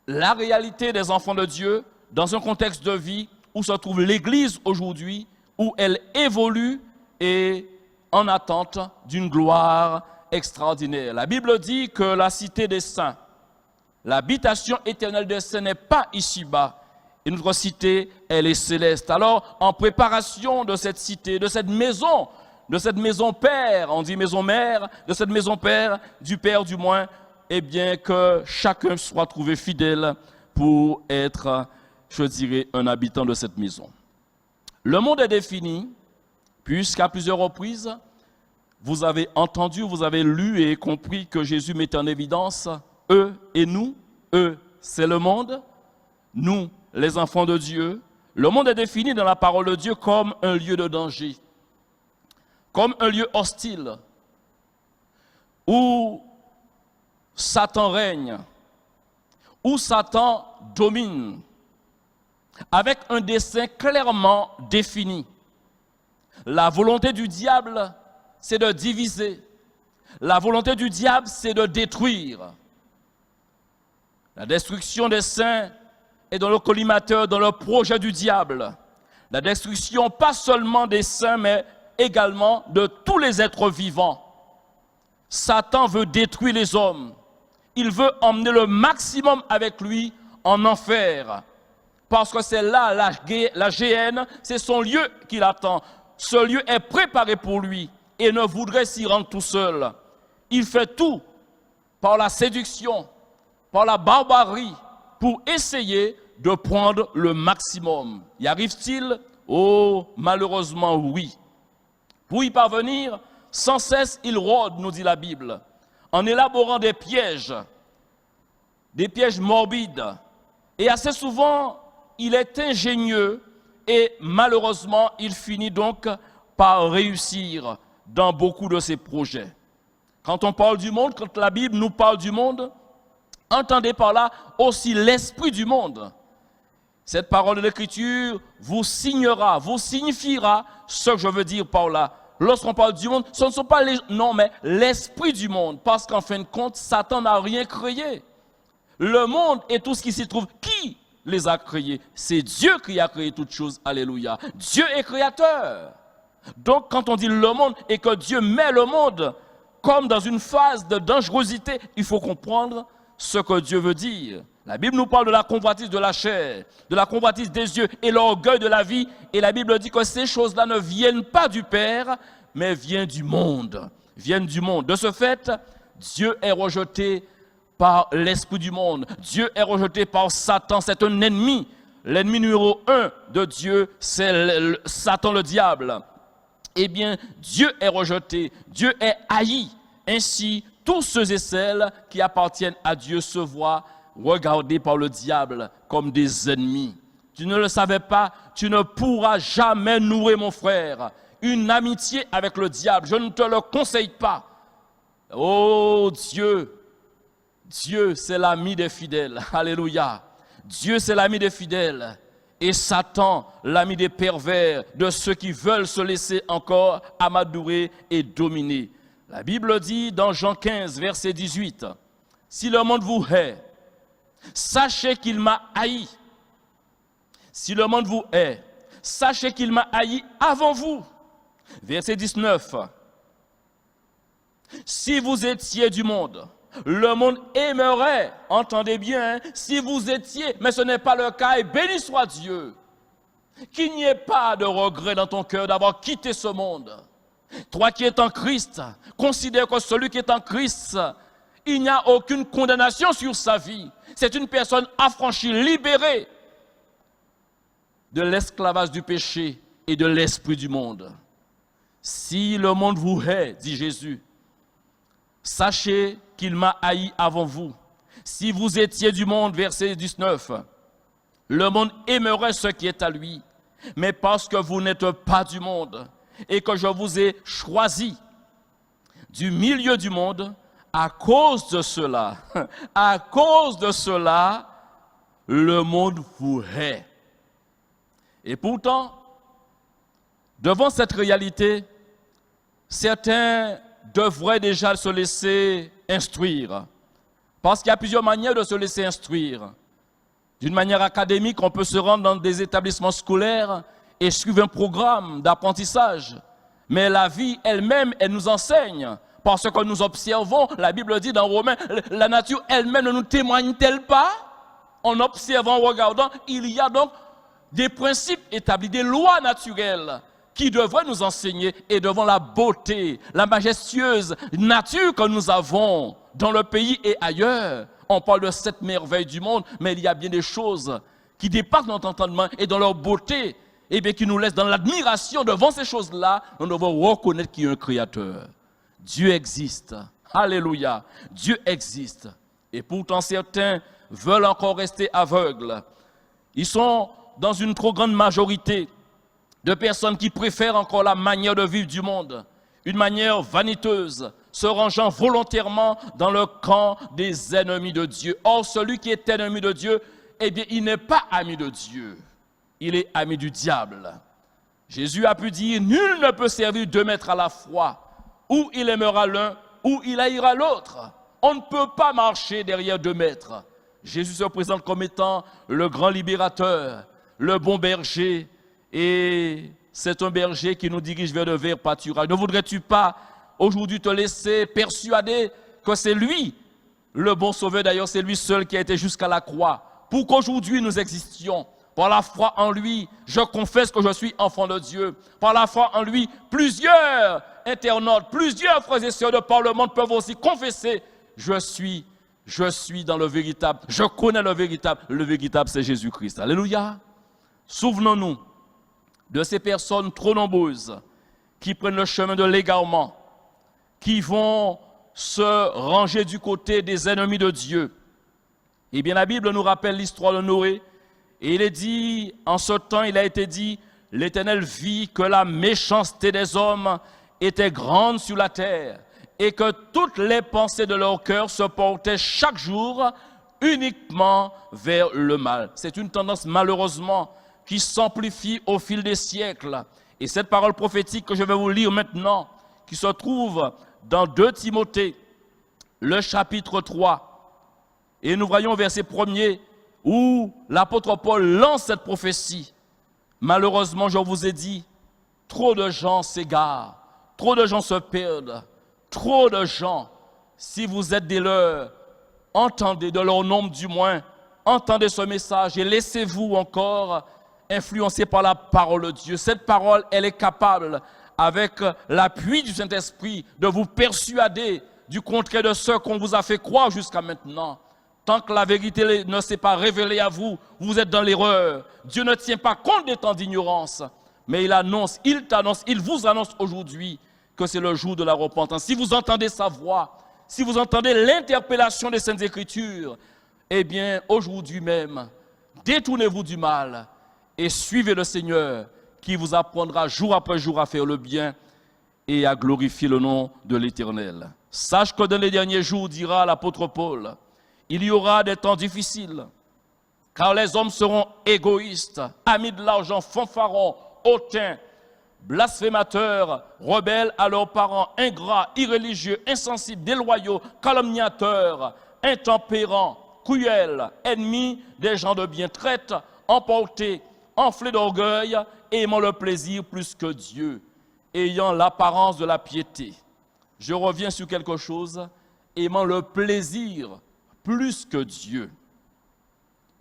la réalité des enfants de Dieu dans un contexte de vie où se trouve l'Église aujourd'hui, où elle évolue et en attente d'une gloire extraordinaire. La Bible dit que la cité des saints, l'habitation éternelle des saints n'est pas ici-bas, et notre cité, elle est céleste. Alors, en préparation de cette cité, de cette maison père, on dit maison mère, de cette maison père, du père du moins, eh bien que chacun soit trouvé fidèle pour être, je dirais, un habitant de cette maison. Le monde est défini, puisqu'à plusieurs reprises, vous avez entendu, vous avez lu et compris que Jésus mettait en évidence eux et nous. Eux, c'est le monde. Nous, les enfants de Dieu. Le monde est défini dans la parole de Dieu comme un lieu de danger, comme un lieu hostile, où Satan règne, où Satan domine, avec un dessein clairement défini. La volonté du diable, c'est de diviser. La volonté du diable, c'est de détruire. La destruction des saints est dans le collimateur, dans le projet du diable. La destruction, pas seulement des saints, mais également de tous les êtres vivants. Satan veut détruire les hommes. Il veut emmener le maximum avec lui en enfer. Parce que c'est là, la géhenne, c'est son lieu qu'il attend. Ce lieu est préparé pour lui et ne voudrait s'y rendre tout seul. Il fait tout par la séduction, par la barbarie, pour essayer de prendre le maximum. Y arrive-t-il? Oh, malheureusement, oui. Pour y parvenir, sans cesse, il rôde, nous dit la Bible, en élaborant des pièges morbides. Et assez souvent, il est ingénieux et malheureusement, il finit donc par réussir dans beaucoup de ses projets. Quand on parle du monde, quand la Bible nous parle du monde, entendez par là aussi l'esprit du monde. Cette parole de l'Écriture vous signera, vous signifiera ce que je veux dire par là. Lorsqu'on parle du monde, ce ne sont pas mais l'esprit du monde. Parce qu'en fin de compte, Satan n'a rien créé. Le monde et tout ce qui s'y trouve, qui les a créés? C'est Dieu qui a créé toutes choses. Alléluia. Dieu est créateur. Donc quand on dit le monde et que Dieu met le monde comme dans une phase de dangerosité, il faut comprendre ce que Dieu veut dire. La Bible nous parle de la convoitise de la chair, de la convoitise des yeux et l'orgueil de la vie. Et la Bible dit que ces choses-là ne viennent pas du Père, mais viennent du monde. Viennent du monde. De ce fait, Dieu est rejeté par l'esprit du monde. Dieu est rejeté par Satan. C'est un ennemi. L'ennemi numéro 1 de Dieu, c'est Satan le diable. Eh bien, Dieu est rejeté. Dieu est haï. Ainsi, tous ceux et celles qui appartiennent à Dieu se voient regardés par le diable comme des ennemis. Tu ne le savais pas, tu ne pourras jamais nouer, mon frère, une amitié avec le diable. Je ne te le conseille pas. Oh Dieu, Dieu c'est l'ami des fidèles. Alléluia. Dieu c'est l'ami des fidèles. Et Satan, l'ami des pervers, de ceux qui veulent se laisser encore amadourer et dominer. La Bible dit dans Jean 15, verset 18, « Si le monde vous hait, sachez qu'il m'a haï. Si le monde vous hait, sachez qu'il m'a haï avant vous. » Verset 19, « Si vous étiez du monde, le monde aimerait, entendez bien, si vous étiez, mais ce n'est pas le cas, et béni soit Dieu. Qu'il n'y ait pas de regret dans ton cœur d'avoir quitté ce monde. Toi qui es en Christ, considère que celui qui est en Christ Il n'y a aucune condamnation sur sa vie. C'est une personne affranchie, libérée de l'esclavage du péché et de l'esprit du monde. Si le monde vous hait, dit Jésus, sachez qu'il m'a haï avant vous. Si vous étiez du monde, verset 19, le monde aimerait ce qui est à lui. Mais parce que vous n'êtes pas du monde et que je vous ai choisi du milieu du monde, à cause de cela, le monde vous hait. Et pourtant, devant cette réalité, certains devraient déjà se laisser instruire. Parce qu'il y a plusieurs manières de se laisser instruire. D'une manière académique, on peut se rendre dans des établissements scolaires et suivre un programme d'apprentissage. Mais la vie elle-même, elle nous enseigne. Parce que nous observons, la Bible dit dans Romains, la nature elle-même ne nous témoigne-t-elle pas? En observant, en regardant, il y a donc des principes établis, des lois naturelles qui devraient nous enseigner. Et devant la beauté, la majestueuse nature que nous avons dans le pays et ailleurs, on parle de cette merveille du monde, mais il y a bien des choses qui dépassent notre entendement et dans leur beauté, et bien qui nous laissent dans l'admiration devant ces choses-là, nous devons reconnaître qu'il y a un créateur. Dieu existe. Alléluia. Dieu existe. Et pourtant, certains veulent encore rester aveugles. Ils sont dans une trop grande majorité de personnes qui préfèrent encore la manière de vivre du monde, une manière vaniteuse, se rangeant volontairement dans le camp des ennemis de Dieu. Or, celui qui est ennemi de Dieu, eh bien, il n'est pas ami de Dieu. Il est ami du diable. Jésus a pu dire, nul ne peut servir deux maîtres à la fois. Ou il aimera l'un, ou il haïra l'autre. On ne peut pas marcher derrière deux maîtres. Jésus se présente comme étant le grand libérateur, le bon berger, et c'est un berger qui nous dirige vers le vert pâturage. Ne voudrais-tu pas aujourd'hui te laisser persuader que c'est lui, le bon sauveur? D'ailleurs, c'est lui seul qui a été jusqu'à la croix, pour qu'aujourd'hui nous existions. Par la foi en lui, je confesse que je suis enfant de Dieu. Par la foi en lui, plusieurs internautes, plusieurs frères et sœurs de par le monde peuvent aussi confesser, je suis dans le véritable, je connais le véritable c'est Jésus-Christ. Alléluia. Souvenons-nous de ces personnes trop nombreuses qui prennent le chemin de l'égarement, qui vont se ranger du côté des ennemis de Dieu. Eh bien, la Bible nous rappelle l'histoire de Noé, et il est dit, en ce temps, il a été dit, l'Éternel vit que la méchanceté des hommes était grande sur la terre, et que toutes les pensées de leur cœur se portaient chaque jour uniquement vers le mal. C'est une tendance, malheureusement, qui s'amplifie au fil des siècles. Et cette parole prophétique que je vais vous lire maintenant, qui se trouve dans 2 Timothée, le chapitre 3, et nous voyons au verset 1er, où l'apôtre Paul lance cette prophétie. Malheureusement, je vous ai dit, trop de gens s'égarent, trop de gens se perdent, trop de gens, si vous êtes des leurs, entendez, de leur nombre du moins, entendez ce message et laissez-vous encore influencé par la parole de Dieu. Cette parole, elle est capable, avec l'appui du Saint-Esprit, de vous persuader du contraire de ce qu'on vous a fait croire jusqu'à maintenant. Tant que la vérité ne s'est pas révélée à vous, vous êtes dans l'erreur. Dieu ne tient pas compte des temps d'ignorance, mais il t'annonce, il vous annonce aujourd'hui que c'est le jour de la repentance. Si vous entendez sa voix, si vous entendez l'interpellation des Saintes Écritures, eh bien, aujourd'hui même, détournez-vous du mal et suivez le Seigneur qui vous apprendra jour après jour à faire le bien et à glorifier le nom de l'Éternel. Sache que dans les derniers jours, dira l'apôtre Paul, il y aura des temps difficiles, car les hommes seront égoïstes, amis de l'argent, fanfarons, hautains, blasphémateurs, rebelles à leurs parents, ingrats, irréligieux, insensibles, déloyaux, calomniateurs, intempérants, cruels, ennemis des gens de bien, traîtres, emportés, enflés d'orgueil, aimant le plaisir plus que Dieu, ayant l'apparence de la piété. Je reviens sur quelque chose, aimant le plaisir plus que Dieu.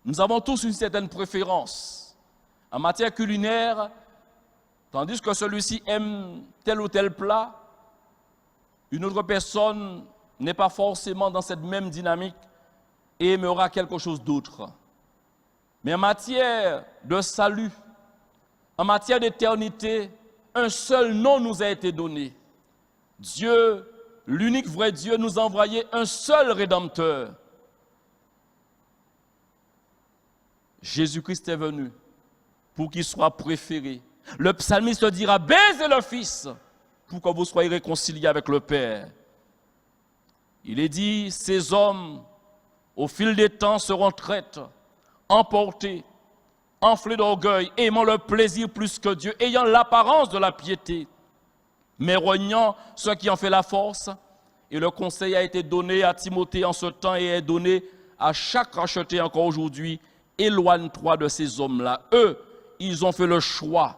Nous avons tous une certaine préférence en matière culinaire, tandis que celui-ci aime tel ou tel plat, une autre personne n'est pas forcément dans cette même dynamique et aimera quelque chose d'autre. Mais en matière de salut, en matière d'éternité, un seul nom nous a été donné. Dieu, l'unique vrai Dieu, nous a envoyé un seul Rédempteur. Jésus-Christ est venu pour qu'il soit préféré. Le psalmiste dira, baisez le Fils pour que vous soyez réconciliés avec le Père. Il est dit, ces hommes, au fil des temps, seront traîtres, emportés, enflés d'orgueil, aimant le plaisir plus que Dieu, ayant l'apparence de la piété, mais reniant ce qui en fait la force. Et le conseil a été donné à Timothée en ce temps et est donné à chaque racheté encore aujourd'hui. Éloigne-toi de ces hommes-là. Eux, ils ont fait le choix.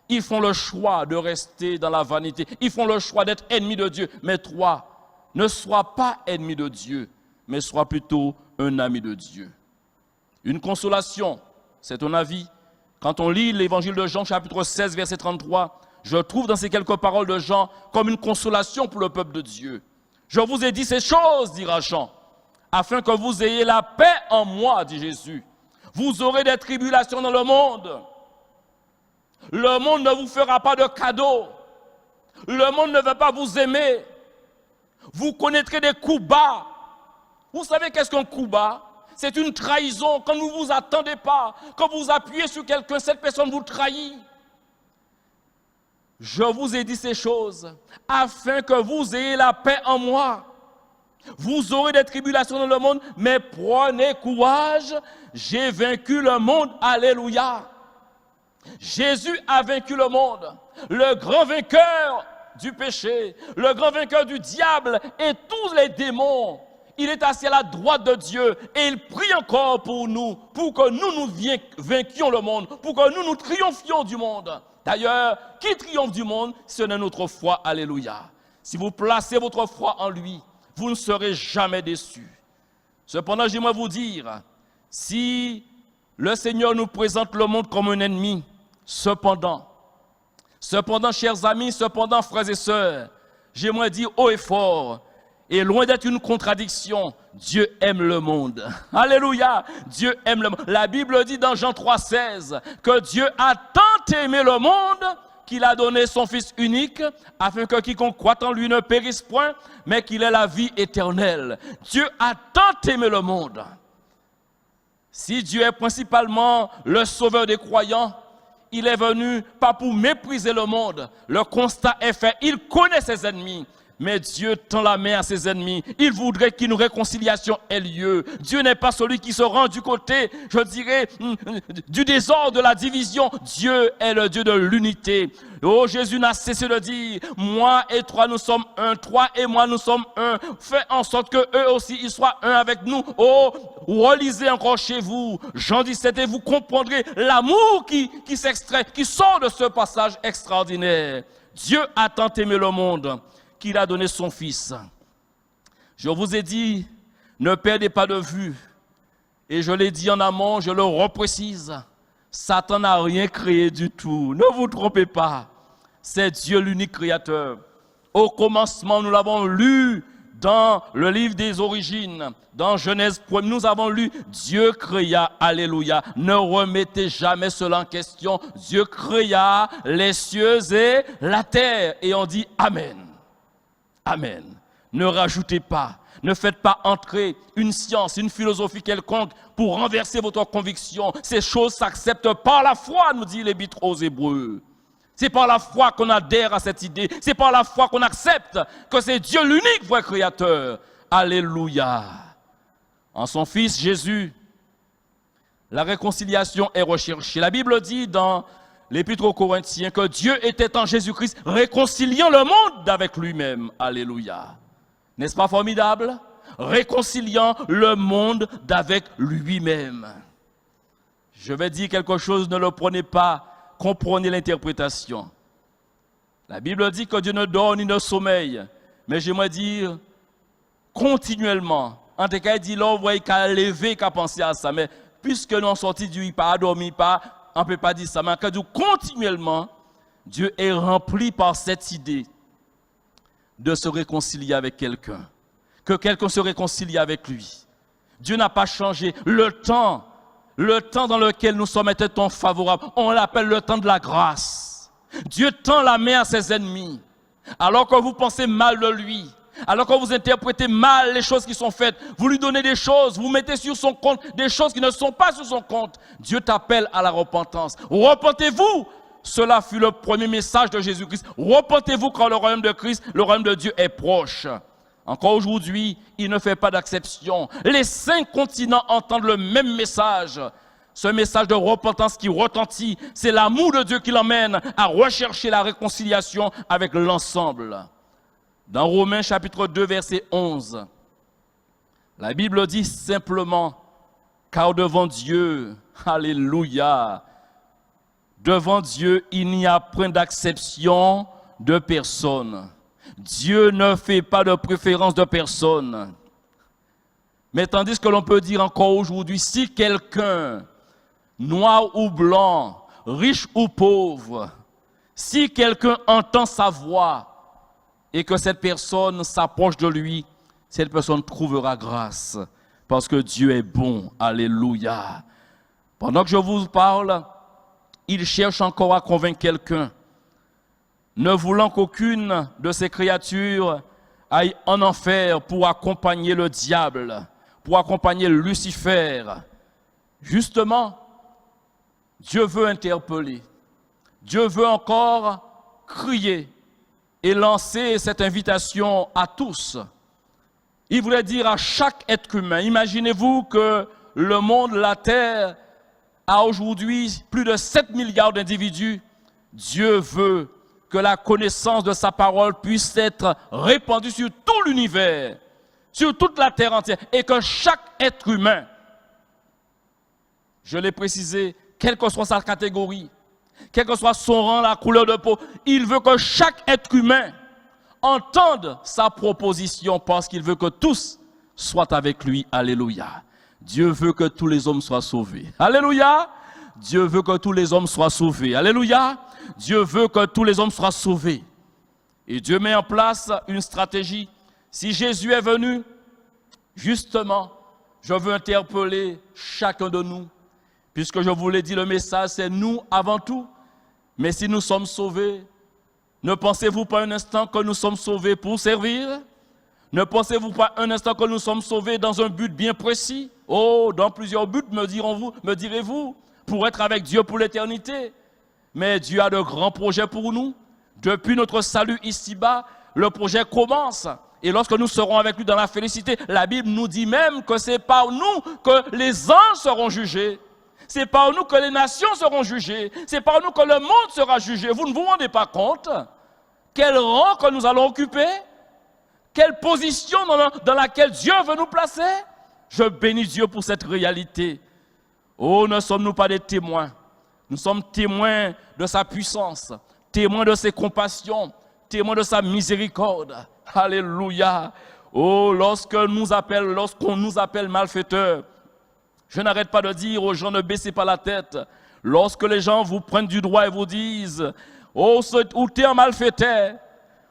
Ils font le choix de rester dans la vanité. Ils font le choix d'être ennemis de Dieu. Mais toi, ne sois pas ennemi de Dieu, mais sois plutôt un ami de Dieu. Une consolation, c'est un avis. Quand on lit l'évangile de Jean, chapitre 16, verset 33, je trouve dans ces quelques paroles de Jean comme une consolation pour le peuple de Dieu. Je vous ai dit ces choses, dira Jean, afin que vous ayez la paix en moi, dit Jésus. Vous aurez des tribulations dans le monde. Le monde ne vous fera pas de cadeaux. Le monde ne va pas vous aimer. Vous connaîtrez des coups bas. Vous savez qu'est-ce qu'un coup bas? C'est une trahison. Quand vous ne vous attendez pas, quand vous appuyez sur quelqu'un, cette personne vous trahit. Je vous ai dit ces choses afin que vous ayez la paix en moi. Vous aurez des tribulations dans le monde, mais prenez courage, j'ai vaincu le monde. Alléluia. Jésus a vaincu le monde, le grand vainqueur du péché, le grand vainqueur du diable et tous les démons. Il est assis à la droite de Dieu et il prie encore pour nous, pour que nous vainquions le monde, pour que nous triomphions du monde. D'ailleurs, qui triomphe du monde, ce n'est notre foi. Alléluia. Si vous placez votre foi en lui, vous ne serez jamais déçus. Cependant, j'aimerais vous dire, si le Seigneur nous présente le monde comme un ennemi, cependant, chers amis, cependant, frères et sœurs, j'aimerais dire haut et fort, et loin d'être une contradiction, Dieu aime le monde. Alléluia, Dieu aime le monde. La Bible dit dans Jean 3,16 que Dieu a tant aimé le monde qu'il a donné son Fils unique, afin que quiconque croit en lui ne périsse point, mais qu'il ait la vie éternelle. Dieu a tant aimé le monde. Si Dieu est principalement le sauveur des croyants, il est venu pas pour mépriser le monde. Le constat est fait, il connaît ses ennemis. Mais Dieu tend la main à ses ennemis. Il voudrait qu'une réconciliation ait lieu. Dieu n'est pas celui qui se rend du côté, je dirais, du désordre, de la division. Dieu est le Dieu de l'unité. Oh, Jésus n'a cessé de dire, moi et toi nous sommes un, toi et moi nous sommes un. Fais en sorte que eux aussi ils soient un avec nous. Oh, relisez encore chez vous Jean 17 et vous comprendrez l'amour qui s'extrait, qui sort de ce passage extraordinaire. Dieu a tant aimé le monde qu'il a donné son Fils. Je vous ai dit, ne perdez pas de vue, et je l'ai dit en amont, je le reprécise, Satan n'a rien créé du tout, ne vous trompez pas, c'est Dieu l'unique créateur. Au commencement, nous l'avons lu dans le livre des origines, dans Genèse 1, nous avons lu, Dieu créa, alléluia, ne remettez jamais cela en question, Dieu créa les cieux et la terre, et on dit Amen. Amen. Ne rajoutez pas, ne faites pas entrer une science, une philosophie quelconque pour renverser votre conviction. Ces choses s'acceptent par la foi, nous dit l'Épître aux Hébreux. C'est par la foi qu'on adhère à cette idée. C'est par la foi qu'on accepte que c'est Dieu l'unique vrai créateur. Alléluia. En son Fils Jésus, la réconciliation est recherchée. La Bible dit dans l'Épître aux Corinthiens que Dieu était en Jésus-Christ réconciliant le monde avec lui-même. Alléluia. N'est-ce pas formidable? Réconciliant le monde avec lui-même. Je vais dire quelque chose, ne le prenez pas, comprenez l'interprétation. La Bible dit que Dieu ne dort ni ne sommeille, mais j'aimerais dire continuellement. En tout cas, il dit là, on voit qu'à lever, qu'à penser à ça, mais puisque nous sommes sortis du il pas dormi, pas, on ne peut pas dire ça, mais quand continuellement, Dieu est rempli par cette idée de se réconcilier avec quelqu'un. que quelqu'un se réconcilie avec lui. Dieu n'a pas changé. Le temps dans lequel nous sommes est un temps favorable. On l'appelle le temps de la grâce. Dieu tend la main à ses ennemis. Alors que vous pensez mal de lui, alors que vous interprétez mal les choses qui sont faites, vous lui donnez des choses, vous mettez sur son compte des choses qui ne sont pas sur son compte. Dieu t'appelle à la repentance. Repentez-vous! Cela fut le premier message de Jésus-Christ. Repentez-vous car le royaume de Christ, le royaume de Dieu est proche. Encore aujourd'hui, il ne fait pas d'exception. Les 5 continents entendent le même message. Ce message de repentance qui retentit, c'est l'amour de Dieu qui l'emmène à rechercher la réconciliation avec l'ensemble. Dans Romains chapitre 2, verset 11, la Bible dit simplement, car devant Dieu, alléluia, devant Dieu, il n'y a point d'acception de personne. Dieu ne fait pas de préférence de personne. Mais tandis que l'on peut dire encore aujourd'hui, si quelqu'un, noir ou blanc, riche ou pauvre, si quelqu'un entend sa voix et que cette personne s'approche de lui, cette personne trouvera grâce parce que Dieu est bon. Alléluia. Pendant que je vous parle, il cherche encore à convaincre quelqu'un, ne voulant qu'aucune de ces créatures aille en enfer pour accompagner le diable, pour accompagner Lucifer. Justement, Dieu veut interpeller. Dieu veut encore crier et lancer cette invitation à tous. Il voulait dire à chaque être humain, imaginez-vous que le monde, la terre, a aujourd'hui plus de 7 milliards d'individus. Dieu veut que la connaissance de sa parole puisse être répandue sur tout l'univers, sur toute la terre entière, et que chaque être humain, je l'ai précisé, quelle que soit sa catégorie, quel que soit son rang, la couleur de peau, il veut que chaque être humain entende sa proposition parce qu'il veut que tous soient avec lui. Alléluia. Dieu veut que tous les hommes soient sauvés. Alléluia. Dieu veut que tous les hommes soient sauvés. Alléluia. Dieu veut que tous les hommes soient sauvés. Et Dieu met en place une stratégie. Si Jésus est venu, justement, je veux interpeller chacun de nous. Puisque je vous l'ai dit, le message, c'est nous avant tout. Mais si nous sommes sauvés, ne pensez-vous pas un instant que nous sommes sauvés pour servir? Ne pensez-vous pas un instant que nous sommes sauvés dans un but bien précis? Oh, dans plusieurs buts, me direz-vous, pour être avec Dieu pour l'éternité. Mais Dieu a de grands projets pour nous. Depuis notre salut ici-bas, le projet commence. Et lorsque nous serons avec lui dans la félicité, la Bible nous dit même que c'est par nous que les anges seront jugés. C'est par nous que les nations seront jugées. C'est par nous que le monde sera jugé. Vous ne vous rendez pas compte? Quel rang que nous allons occuper? Quelle position dans laquelle Dieu veut nous placer? Je bénis Dieu pour cette réalité. Oh, ne sommes-nous pas des témoins? Nous sommes témoins de sa puissance, témoins de ses compassions, témoins de sa miséricorde. Alléluia. Oh, lorsqu'on nous appelle malfaiteurs, je n'arrête pas de dire aux gens, ne baissez pas la tête. Lorsque les gens vous prennent du doigt et vous disent, oh, ou t'es un malfaiteur,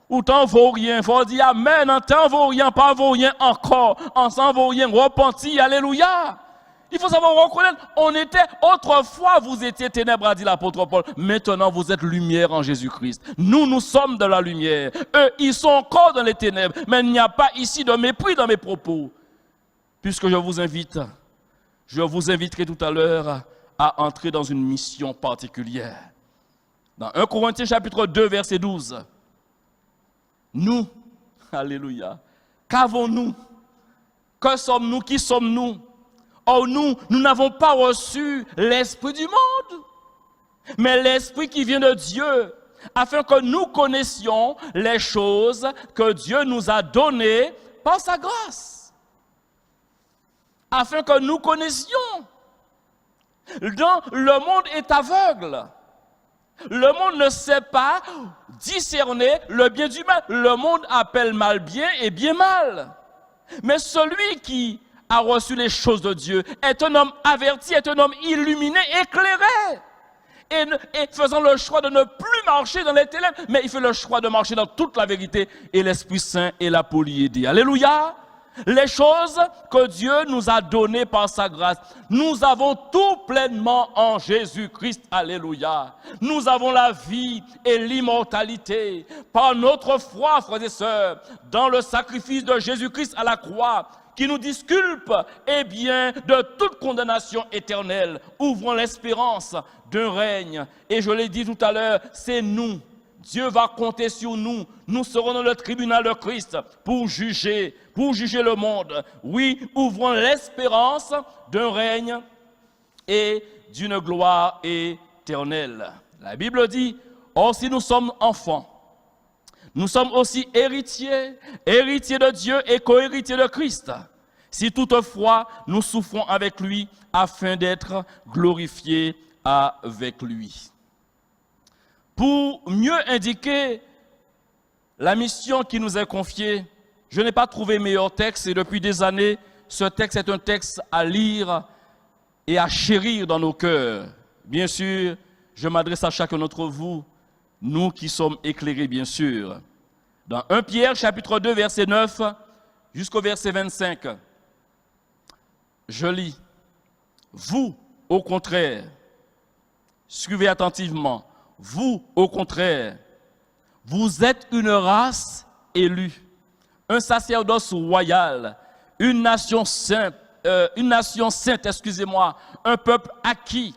ou t'en vaut rien, il faut dire amen, t'en vaut rien, pas vaut rien encore, en s'en vaut rien, repenti, alléluia. Il faut savoir reconnaître, autrefois vous étiez ténèbres, a dit l'apôtre Paul, maintenant vous êtes lumière en Jésus-Christ. Nous sommes de la lumière, eux, ils sont encore dans les ténèbres, mais il n'y a pas ici de mépris dans mes propos. Puisque je vous inviterai tout à l'heure à entrer dans une mission particulière. Dans 1 Corinthiens chapitre 2, verset 12, nous, alléluia, qu'avons-nous? Que sommes-nous? Qui sommes-nous? Oh, nous n'avons pas reçu l'esprit du monde, mais l'esprit qui vient de Dieu, afin que nous connaissions les choses que Dieu nous a données par sa grâce. Afin que nous connaissions. Le monde est aveugle. Le monde ne sait pas discerner le bien du mal. Le monde appelle mal bien et bien mal. Mais celui qui a reçu les choses de Dieu est un homme averti, est un homme illuminé, éclairé. Et faisant le choix de ne plus marcher dans les ténèbres, mais il fait le choix de marcher dans toute la vérité. Et l'Esprit Saint est là pour l'y aider. Alléluia. les choses que Dieu nous a données par sa grâce. Nous avons tout pleinement en Jésus-Christ. Alléluia. Nous avons la vie et l'immortalité par notre foi, frères et sœurs, dans le sacrifice de Jésus-Christ à la croix, qui nous disculpe, eh bien, de toute condamnation éternelle. Ouvrons l'espérance d'un règne. Et je l'ai dit tout à l'heure, c'est nous. Dieu va compter sur nous. Nous serons dans le tribunal de Christ pour juger le monde. Oui, ouvrons l'espérance d'un règne et d'une gloire éternelle. La Bible dit, or si nous sommes enfants, nous sommes aussi héritiers de Dieu et co-héritiers de Christ. Si toutefois nous souffrons avec lui afin d'être glorifiés avec lui. Pour mieux indiquer la mission qui nous est confiée, je n'ai pas trouvé meilleur texte et depuis des années, ce texte est un texte à lire et à chérir dans nos cœurs. Bien sûr, je m'adresse à chacun d'entre vous, nous qui sommes éclairés bien sûr. Dans 1 Pierre chapitre 2 verset 9 jusqu'au verset 25, je lis, vous au contraire, suivez attentivement, vous au contraire, vous êtes une race élue, un sacerdoce royal, une nation sainte, un peuple acquis,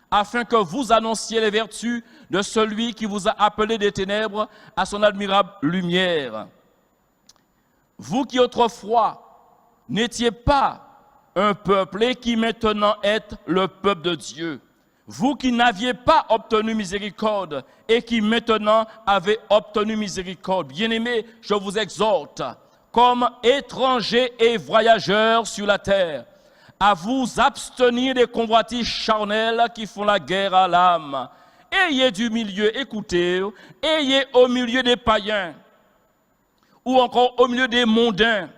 afin que vous annonciez les vertus de celui qui vous a appelé des ténèbres à son admirable lumière. Vous qui autrefois n'étiez pas un peuple et qui maintenant êtes le peuple de Dieu. Vous qui n'aviez pas obtenu miséricorde et qui maintenant avez obtenu miséricorde. Bien-aimés, je vous exhorte, comme étrangers et voyageurs sur la terre, à vous abstenir des convoitises charnelles qui font la guerre à l'âme. Ayez du milieu, écoutez, ayez au milieu des païens, ou encore au milieu des mondains,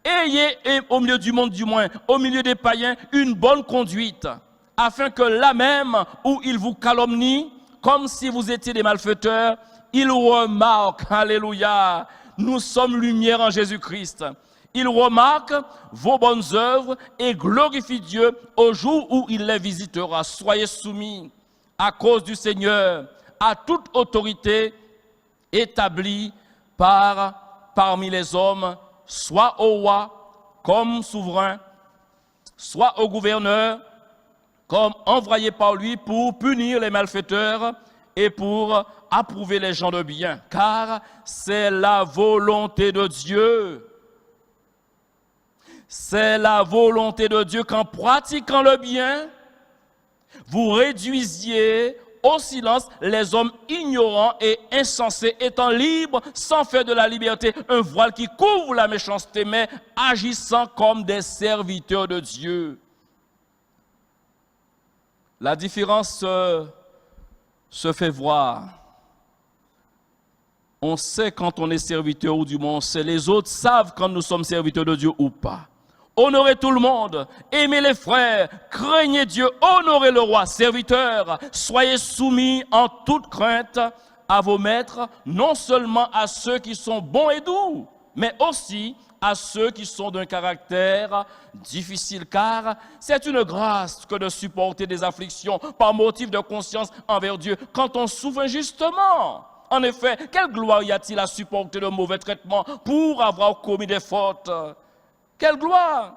ayez au milieu du monde du moins, au milieu des païens, une bonne conduite, afin que là même où ils vous calomnient, comme si vous étiez des malfaiteurs, ils remarquent, alléluia, nous sommes lumière en Jésus-Christ. Ils remarquent vos bonnes œuvres et glorifient Dieu au jour où il les visitera. Soyez soumis à cause du Seigneur à toute autorité établie parmi les hommes, soit au roi comme souverain, soit au gouverneur comme envoyé par lui pour punir les malfaiteurs et pour approuver les gens de bien. Car c'est la volonté de Dieu. C'est la volonté de Dieu qu'en pratiquant le bien, vous réduisiez au silence les hommes ignorants et insensés, étant libres sans faire de la liberté un voile qui couvre la méchanceté, mais agissant comme des serviteurs de Dieu. La différence se fait voir. On sait quand on est serviteur ou du moins on sait. Les autres savent quand nous sommes serviteurs de Dieu ou pas. Honorez tout le monde, aimez les frères, craignez Dieu, honorez le roi, serviteurs, soyez soumis en toute crainte à vos maîtres, non seulement à ceux qui sont bons et doux, mais aussi à ceux qui sont d'un caractère difficile, car c'est une grâce que de supporter des afflictions par motif de conscience envers Dieu quand on souffre injustement. En effet, quelle gloire y a-t-il à supporter de mauvais traitements pour avoir commis des fautes? Quelle gloire!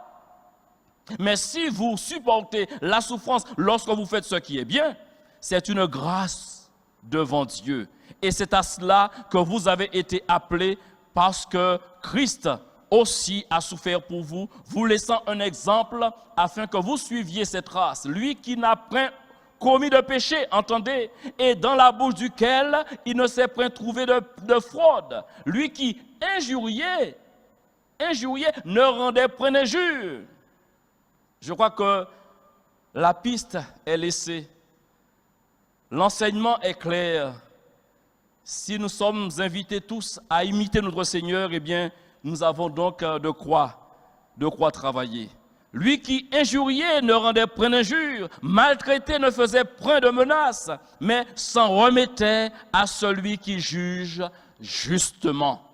Mais si vous supportez la souffrance lorsque vous faites ce qui est bien, c'est une grâce devant Dieu. Et c'est à cela que vous avez été appelés parce que Christ aussi a souffert pour vous, vous laissant un exemple afin que vous suiviez cette race. Lui qui n'a point commis de péché, entendez, et dans la bouche duquel il ne s'est point trouvé de fraude. Lui qui injuriait, ne rendait point injure. Je crois que la piste est laissée. L'enseignement est clair. Si nous sommes invités tous à imiter notre Seigneur, eh bien, nous avons donc de quoi travailler. Lui qui injuriait ne rendait point injure, maltraité ne faisait point de menace, mais s'en remettait à celui qui juge justement.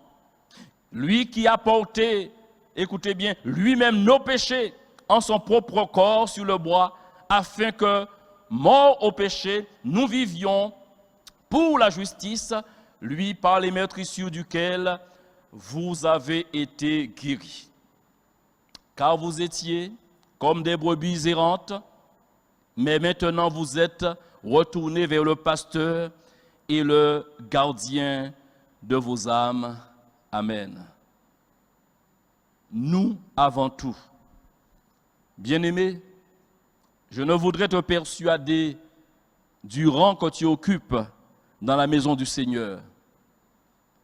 Lui qui a porté écoutez bien, lui-même nos péchés en son propre corps sur le bois, afin que, morts au péché, nous vivions pour la justice, lui par les meurtrissures duquel vous avez été guéris. Car vous étiez comme des brebis errantes, mais maintenant vous êtes retournés vers le pasteur et le gardien de vos âmes. Amen. Nous avant tout. Bien-aimé, je ne voudrais te persuader du rang que tu occupes dans la maison du Seigneur.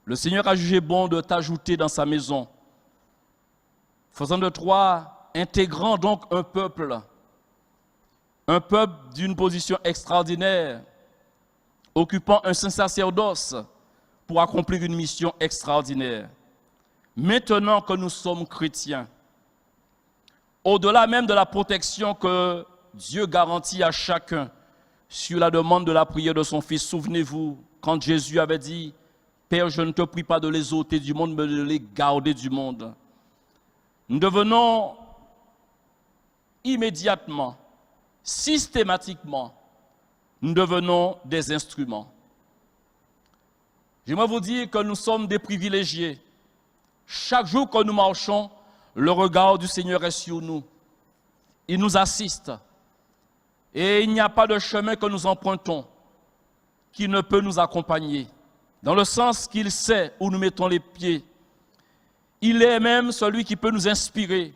Le Seigneur a jugé bon de t'ajouter dans sa maison, faisant de toi, intégrant donc un peuple d'une position extraordinaire, occupant un saint sacerdoce pour accomplir une mission extraordinaire. Maintenant que nous sommes chrétiens, au-delà même de la protection que Dieu garantit à chacun sur la demande de la prière de son Fils, souvenez-vous, quand Jésus avait dit « Père, je ne te prie pas de les ôter du monde, mais de les garder du monde ». Nous devenons immédiatement, systématiquement, nous devenons des instruments. J'aimerais vous dire que nous sommes des privilégiés. Chaque jour que nous marchons, le regard du Seigneur est sur nous. Il nous assiste. Et il n'y a pas de chemin que nous empruntons qui ne peut nous accompagner. Dans le sens qu'il sait où nous mettons les pieds. Il est même celui qui peut nous inspirer.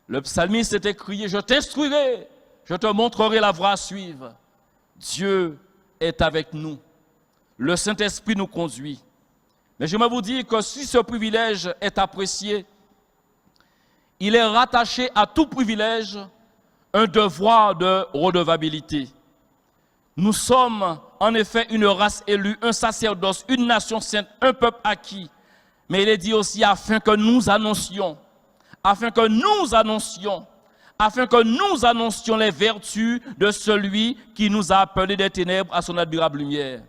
Le psalmiste s'était crié « Je t'instruirai, je te montrerai la voie à suivre ». Dieu est avec nous. Le Saint-Esprit nous conduit. Mais j'aimerais vous dire que si ce privilège est apprécié, il est rattaché à tout privilège un devoir de redevabilité. Nous sommes en effet une race élue, un sacerdoce, une nation sainte, un peuple acquis. Mais il est dit aussi afin que nous annoncions les vertus de celui qui nous a appelés des ténèbres à son admirable lumière.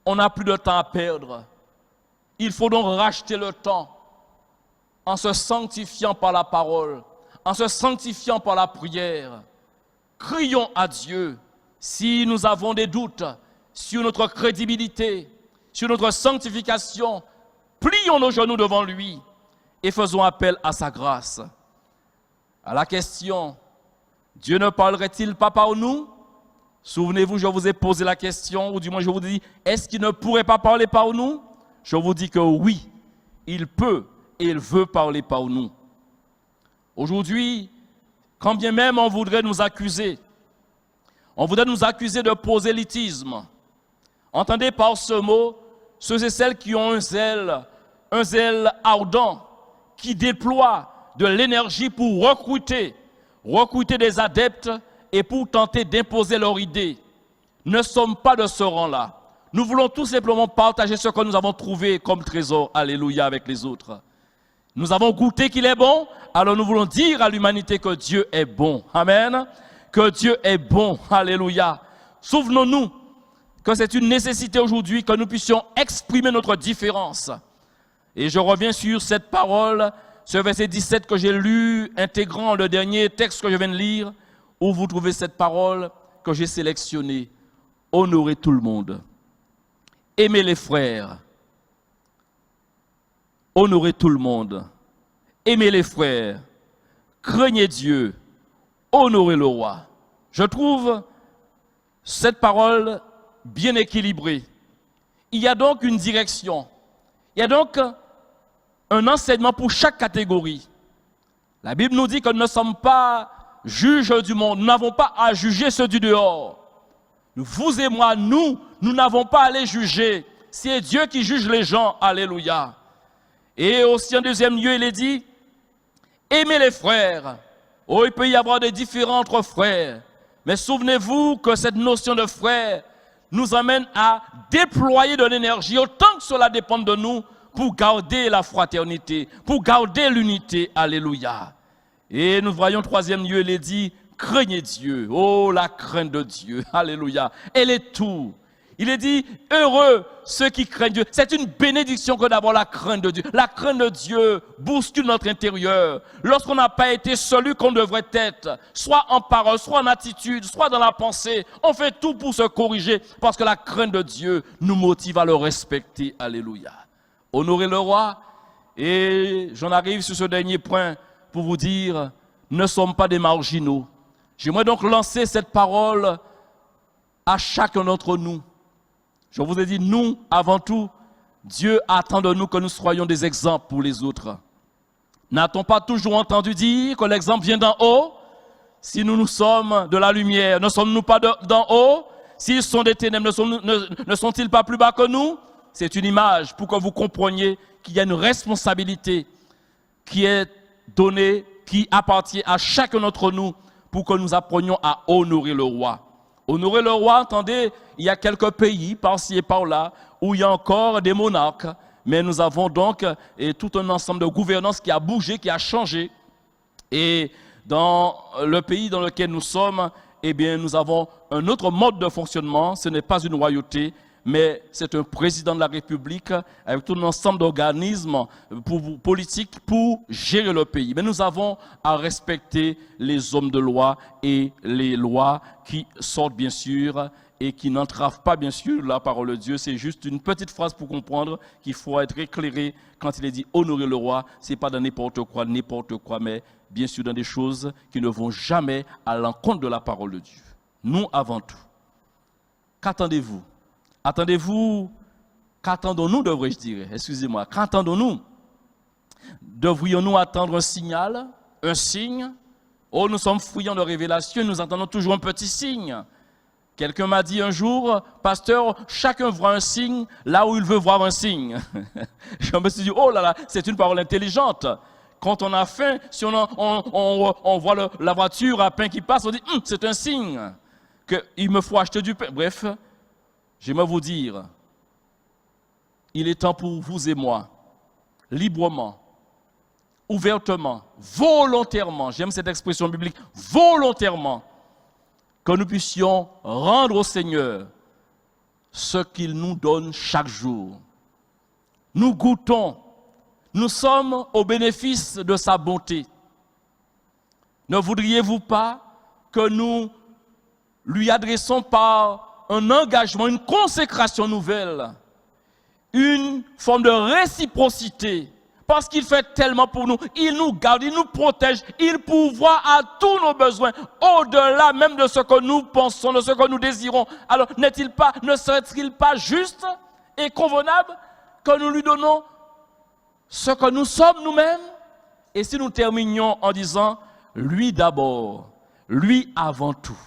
On n'a plus de temps à perdre. Il faut donc racheter le temps en se sanctifiant par la parole, en se sanctifiant par la prière. Crions à Dieu si nous avons des doutes sur notre crédibilité, sur notre sanctification. Plions nos genoux devant lui et faisons appel à sa grâce. À la question, Dieu ne parlerait-il pas par nous? Souvenez-vous, je vous ai posé la question, ou du moins je vous dis, est-ce qu'il ne pourrait pas parler par nous? Je vous dis que oui, il peut et il veut parler par nous. Aujourd'hui, quand bien même on voudrait nous accuser de prosélytisme, entendez par ce mot, ceux et celles qui ont un zèle ardent, qui déploient de l'énergie pour recruter des adeptes et pour tenter d'imposer leur idée. Ne sommes pas de ce rang-là. Nous voulons tout simplement partager ce que nous avons trouvé comme trésor, alléluia, avec les autres. Nous avons goûté qu'il est bon, alors nous voulons dire à l'humanité que Dieu est bon. Amen. Que Dieu est bon, alléluia. Souvenons-nous que c'est une nécessité aujourd'hui que nous puissions exprimer notre différence. Et je reviens sur cette parole, ce verset 17 que j'ai lu, intégrant le dernier texte que je viens de lire, où vous trouvez cette parole que j'ai sélectionnée. Honorez tout le monde. Aimez les frères. Honorez tout le monde. Aimez les frères. Craignez Dieu. Honorez le roi. Je trouve cette parole bien équilibrée. Il y a donc une direction. Il y a donc un enseignement pour chaque catégorie. La Bible nous dit que nous ne sommes pas juges du monde. Nous n'avons pas à juger ceux du dehors. Vous et moi, nous n'avons pas à les juger. C'est Dieu qui juge les gens. Alléluia. Et aussi en deuxième lieu, il est dit, aimez les frères. Oh, il peut y avoir des différends entre frères. Mais souvenez-vous que cette notion de frère nous amène à déployer de l'énergie, autant que cela dépend de nous, pour garder la fraternité, pour garder l'unité. Alléluia. Et nous voyons, troisième lieu, il est dit, craignez Dieu. Oh, la crainte de Dieu. Alléluia. Elle est tout. Il est dit, heureux ceux qui craignent Dieu. C'est une bénédiction que d'avoir la crainte de Dieu. La crainte de Dieu bouscule notre intérieur. Lorsqu'on n'a pas été celui qu'on devrait être, soit en parole, soit en attitude, soit dans la pensée, on fait tout pour se corriger parce que la crainte de Dieu nous motive à le respecter. Alléluia. Honorer le roi. Et j'en arrive sur ce dernier point pour vous dire, ne sommes pas des marginaux. J'aimerais donc lancer cette parole à chacun d'entre nous. Je vous ai dit, nous, avant tout, Dieu attend de nous que nous soyons des exemples pour les autres. N'a-t-on pas toujours entendu dire que l'exemple vient d'en haut? Si nous sommes de la lumière, ne sommes-nous pas d'en haut? S'ils sont des ténèbres, ne sont-ils pas plus bas que nous? C'est une image pour que vous compreniez qu'il y a une responsabilité qui est donnée, qui appartient à chacun d'entre nous pour que nous apprenions à honorer le roi. Honorer le roi, entendez, il y a quelques pays par-ci et par-là où il y a encore des monarques, mais nous avons donc tout un ensemble de gouvernance qui a bougé, qui a changé. Et dans le pays dans lequel nous sommes, eh bien, nous avons un autre mode de fonctionnement. Ce n'est pas une royauté, mais c'est un président de la République avec tout un ensemble d'organismes politiques pour gérer le pays. Mais nous avons à respecter les hommes de loi et les lois qui sortent bien sûr et qui n'entravent pas bien sûr la parole de Dieu. C'est juste une petite phrase pour comprendre qu'il faut être éclairé quand il est dit honorer le roi. Ce n'est pas dans n'importe quoi, mais bien sûr dans des choses qui ne vont jamais à l'encontre de la parole de Dieu. Nous avant tout. Qu'attendez-vous? Attendez-vous, qu'attendons-nous, devrais-je dire, excusez-moi, qu'attendons-nous? Devrions-nous attendre un signal, un signe? Oh, nous sommes friands de révélation, nous attendons toujours un petit signe. Quelqu'un m'a dit un jour, pasteur, chacun voit un signe là où il veut voir un signe. Je me suis dit, oh là là, c'est une parole intelligente. Quand on a faim, si on voit la voiture à pain qui passe, on dit, c'est un signe qu'il me faut acheter du pain. Bref. J'aimerais vous dire, il est temps pour vous et moi, librement, ouvertement, volontairement, j'aime cette expression biblique, volontairement, que nous puissions rendre au Seigneur ce qu'il nous donne chaque jour. Nous goûtons, nous sommes au bénéfice de sa bonté. Ne voudriez-vous pas que nous lui adressons par un engagement, une consécration nouvelle, une forme de réciprocité, parce qu'il fait tellement pour nous, il nous garde, il nous protège, il pourvoit à tous nos besoins, au-delà même de ce que nous pensons, de ce que nous désirons. Alors, ne serait-il pas juste et convenable que nous lui donnons ce que nous sommes nous-mêmes? Et si nous terminions en disant, lui d'abord, lui avant tout.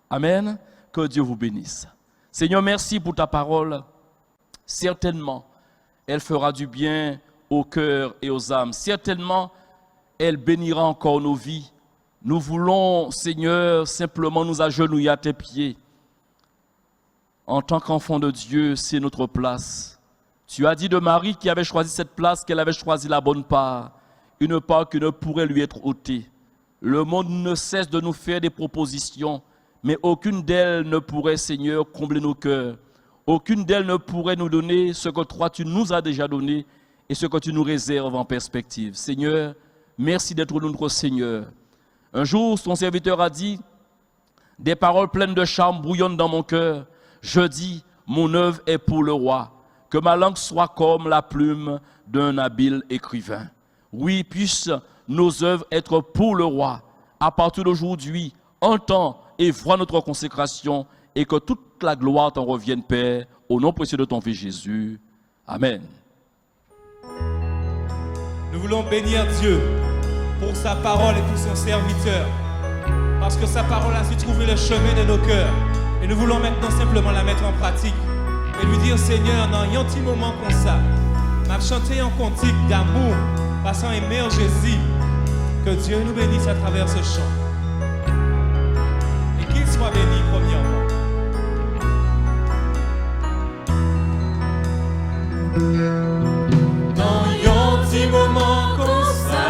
Amen. Que Dieu vous bénisse. Seigneur, merci pour ta parole. Certainement, elle fera du bien au cœur et aux âmes. Certainement, elle bénira encore nos vies. Nous voulons, Seigneur, simplement nous agenouiller à tes pieds. En tant qu'enfant de Dieu, c'est notre place. Tu as dit de Marie qui avait choisi cette place, qu'elle avait choisi la bonne part, une part qui ne pourrait lui être ôtée. Le monde ne cesse de nous faire des propositions, mais aucune d'elles ne pourrait, Seigneur, combler nos cœurs. Aucune d'elles ne pourrait nous donner ce que toi, tu nous as déjà donné et ce que tu nous réserves en perspective. Seigneur, merci d'être notre Seigneur. Un jour, ton serviteur a dit, des paroles pleines de charme brouillonnent dans mon cœur. Je dis, mon œuvre est pour le roi. Que ma langue soit comme la plume d'un habile écrivain. Oui, puissent nos œuvres être pour le roi. À partir d'aujourd'hui, entends et vois notre consécration et que toute la gloire t'en revienne, Père, au nom précieux de ton Fils Jésus. Amen. Nous voulons bénir Dieu pour sa parole et pour son serviteur. Parce que sa parole a su trouver le chemin de nos cœurs. Et nous voulons maintenant simplement la mettre en pratique. Et lui dire, Seigneur, dans un petit moment comme ça, m'a chanté un cantique d'amour, passant aimer en Jésus. Que Dieu nous bénisse à travers ce chant. Et qu'il soit béni premièrement. Dans un petit moment comme ça,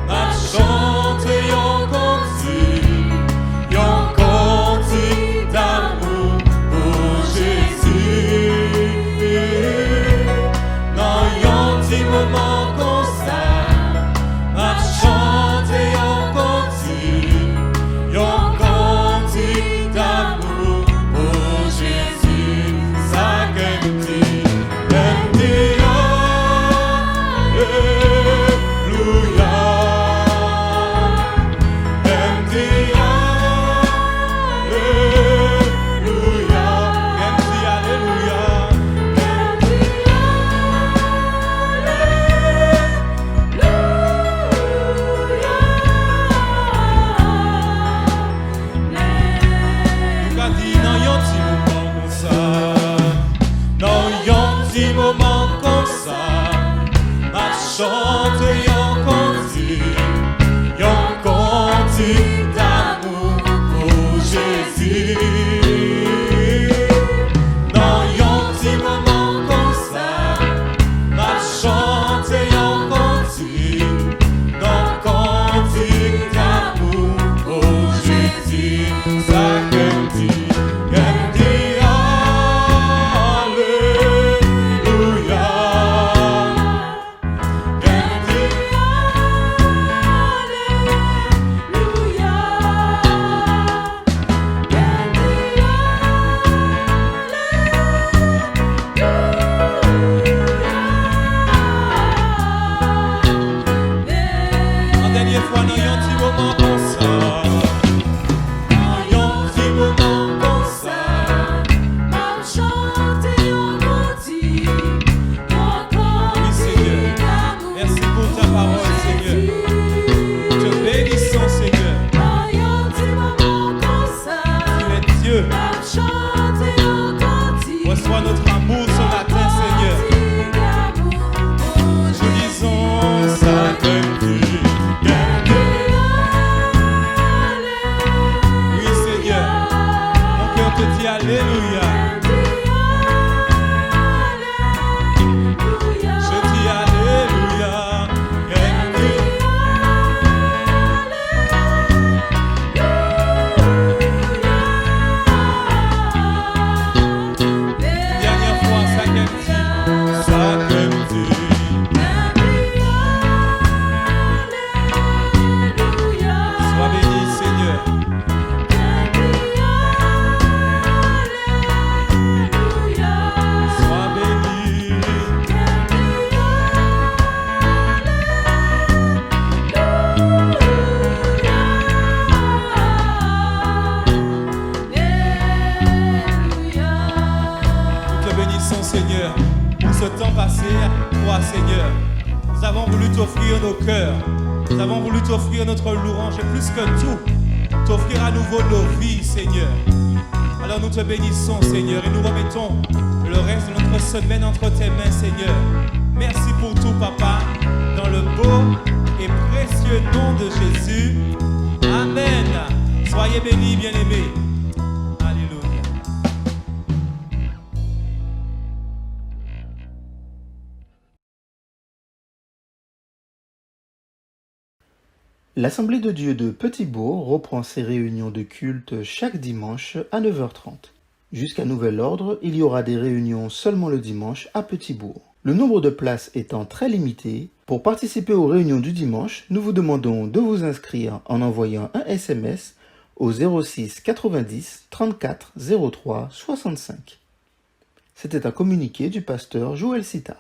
m'a chanté un cantique d'amour pour Jésus. pour ce temps passé à toi, Seigneur. Nous avons voulu t'offrir nos cœurs. Nous avons voulu t'offrir notre louange et plus que tout, t'offrir à nouveau nos vies, Seigneur. Alors nous te bénissons, Seigneur, et nous remettons le reste de notre semaine entre tes mains, Seigneur. Merci pour tout, Papa, dans le beau et précieux nom de Jésus. Amen. Soyez bénis, bien-aimés. Alléluia. L'Assemblée de Dieu de Petit-Bourg reprend ses réunions de culte chaque dimanche à 9h30. Jusqu'à nouvel ordre, il y aura des réunions seulement le dimanche à Petit-Bourg. Le nombre de places étant très limité, pour participer aux réunions du dimanche, nous vous demandons de vous inscrire en envoyant un SMS au 06 90 34 03 65. C'était un communiqué du pasteur Joël Sita.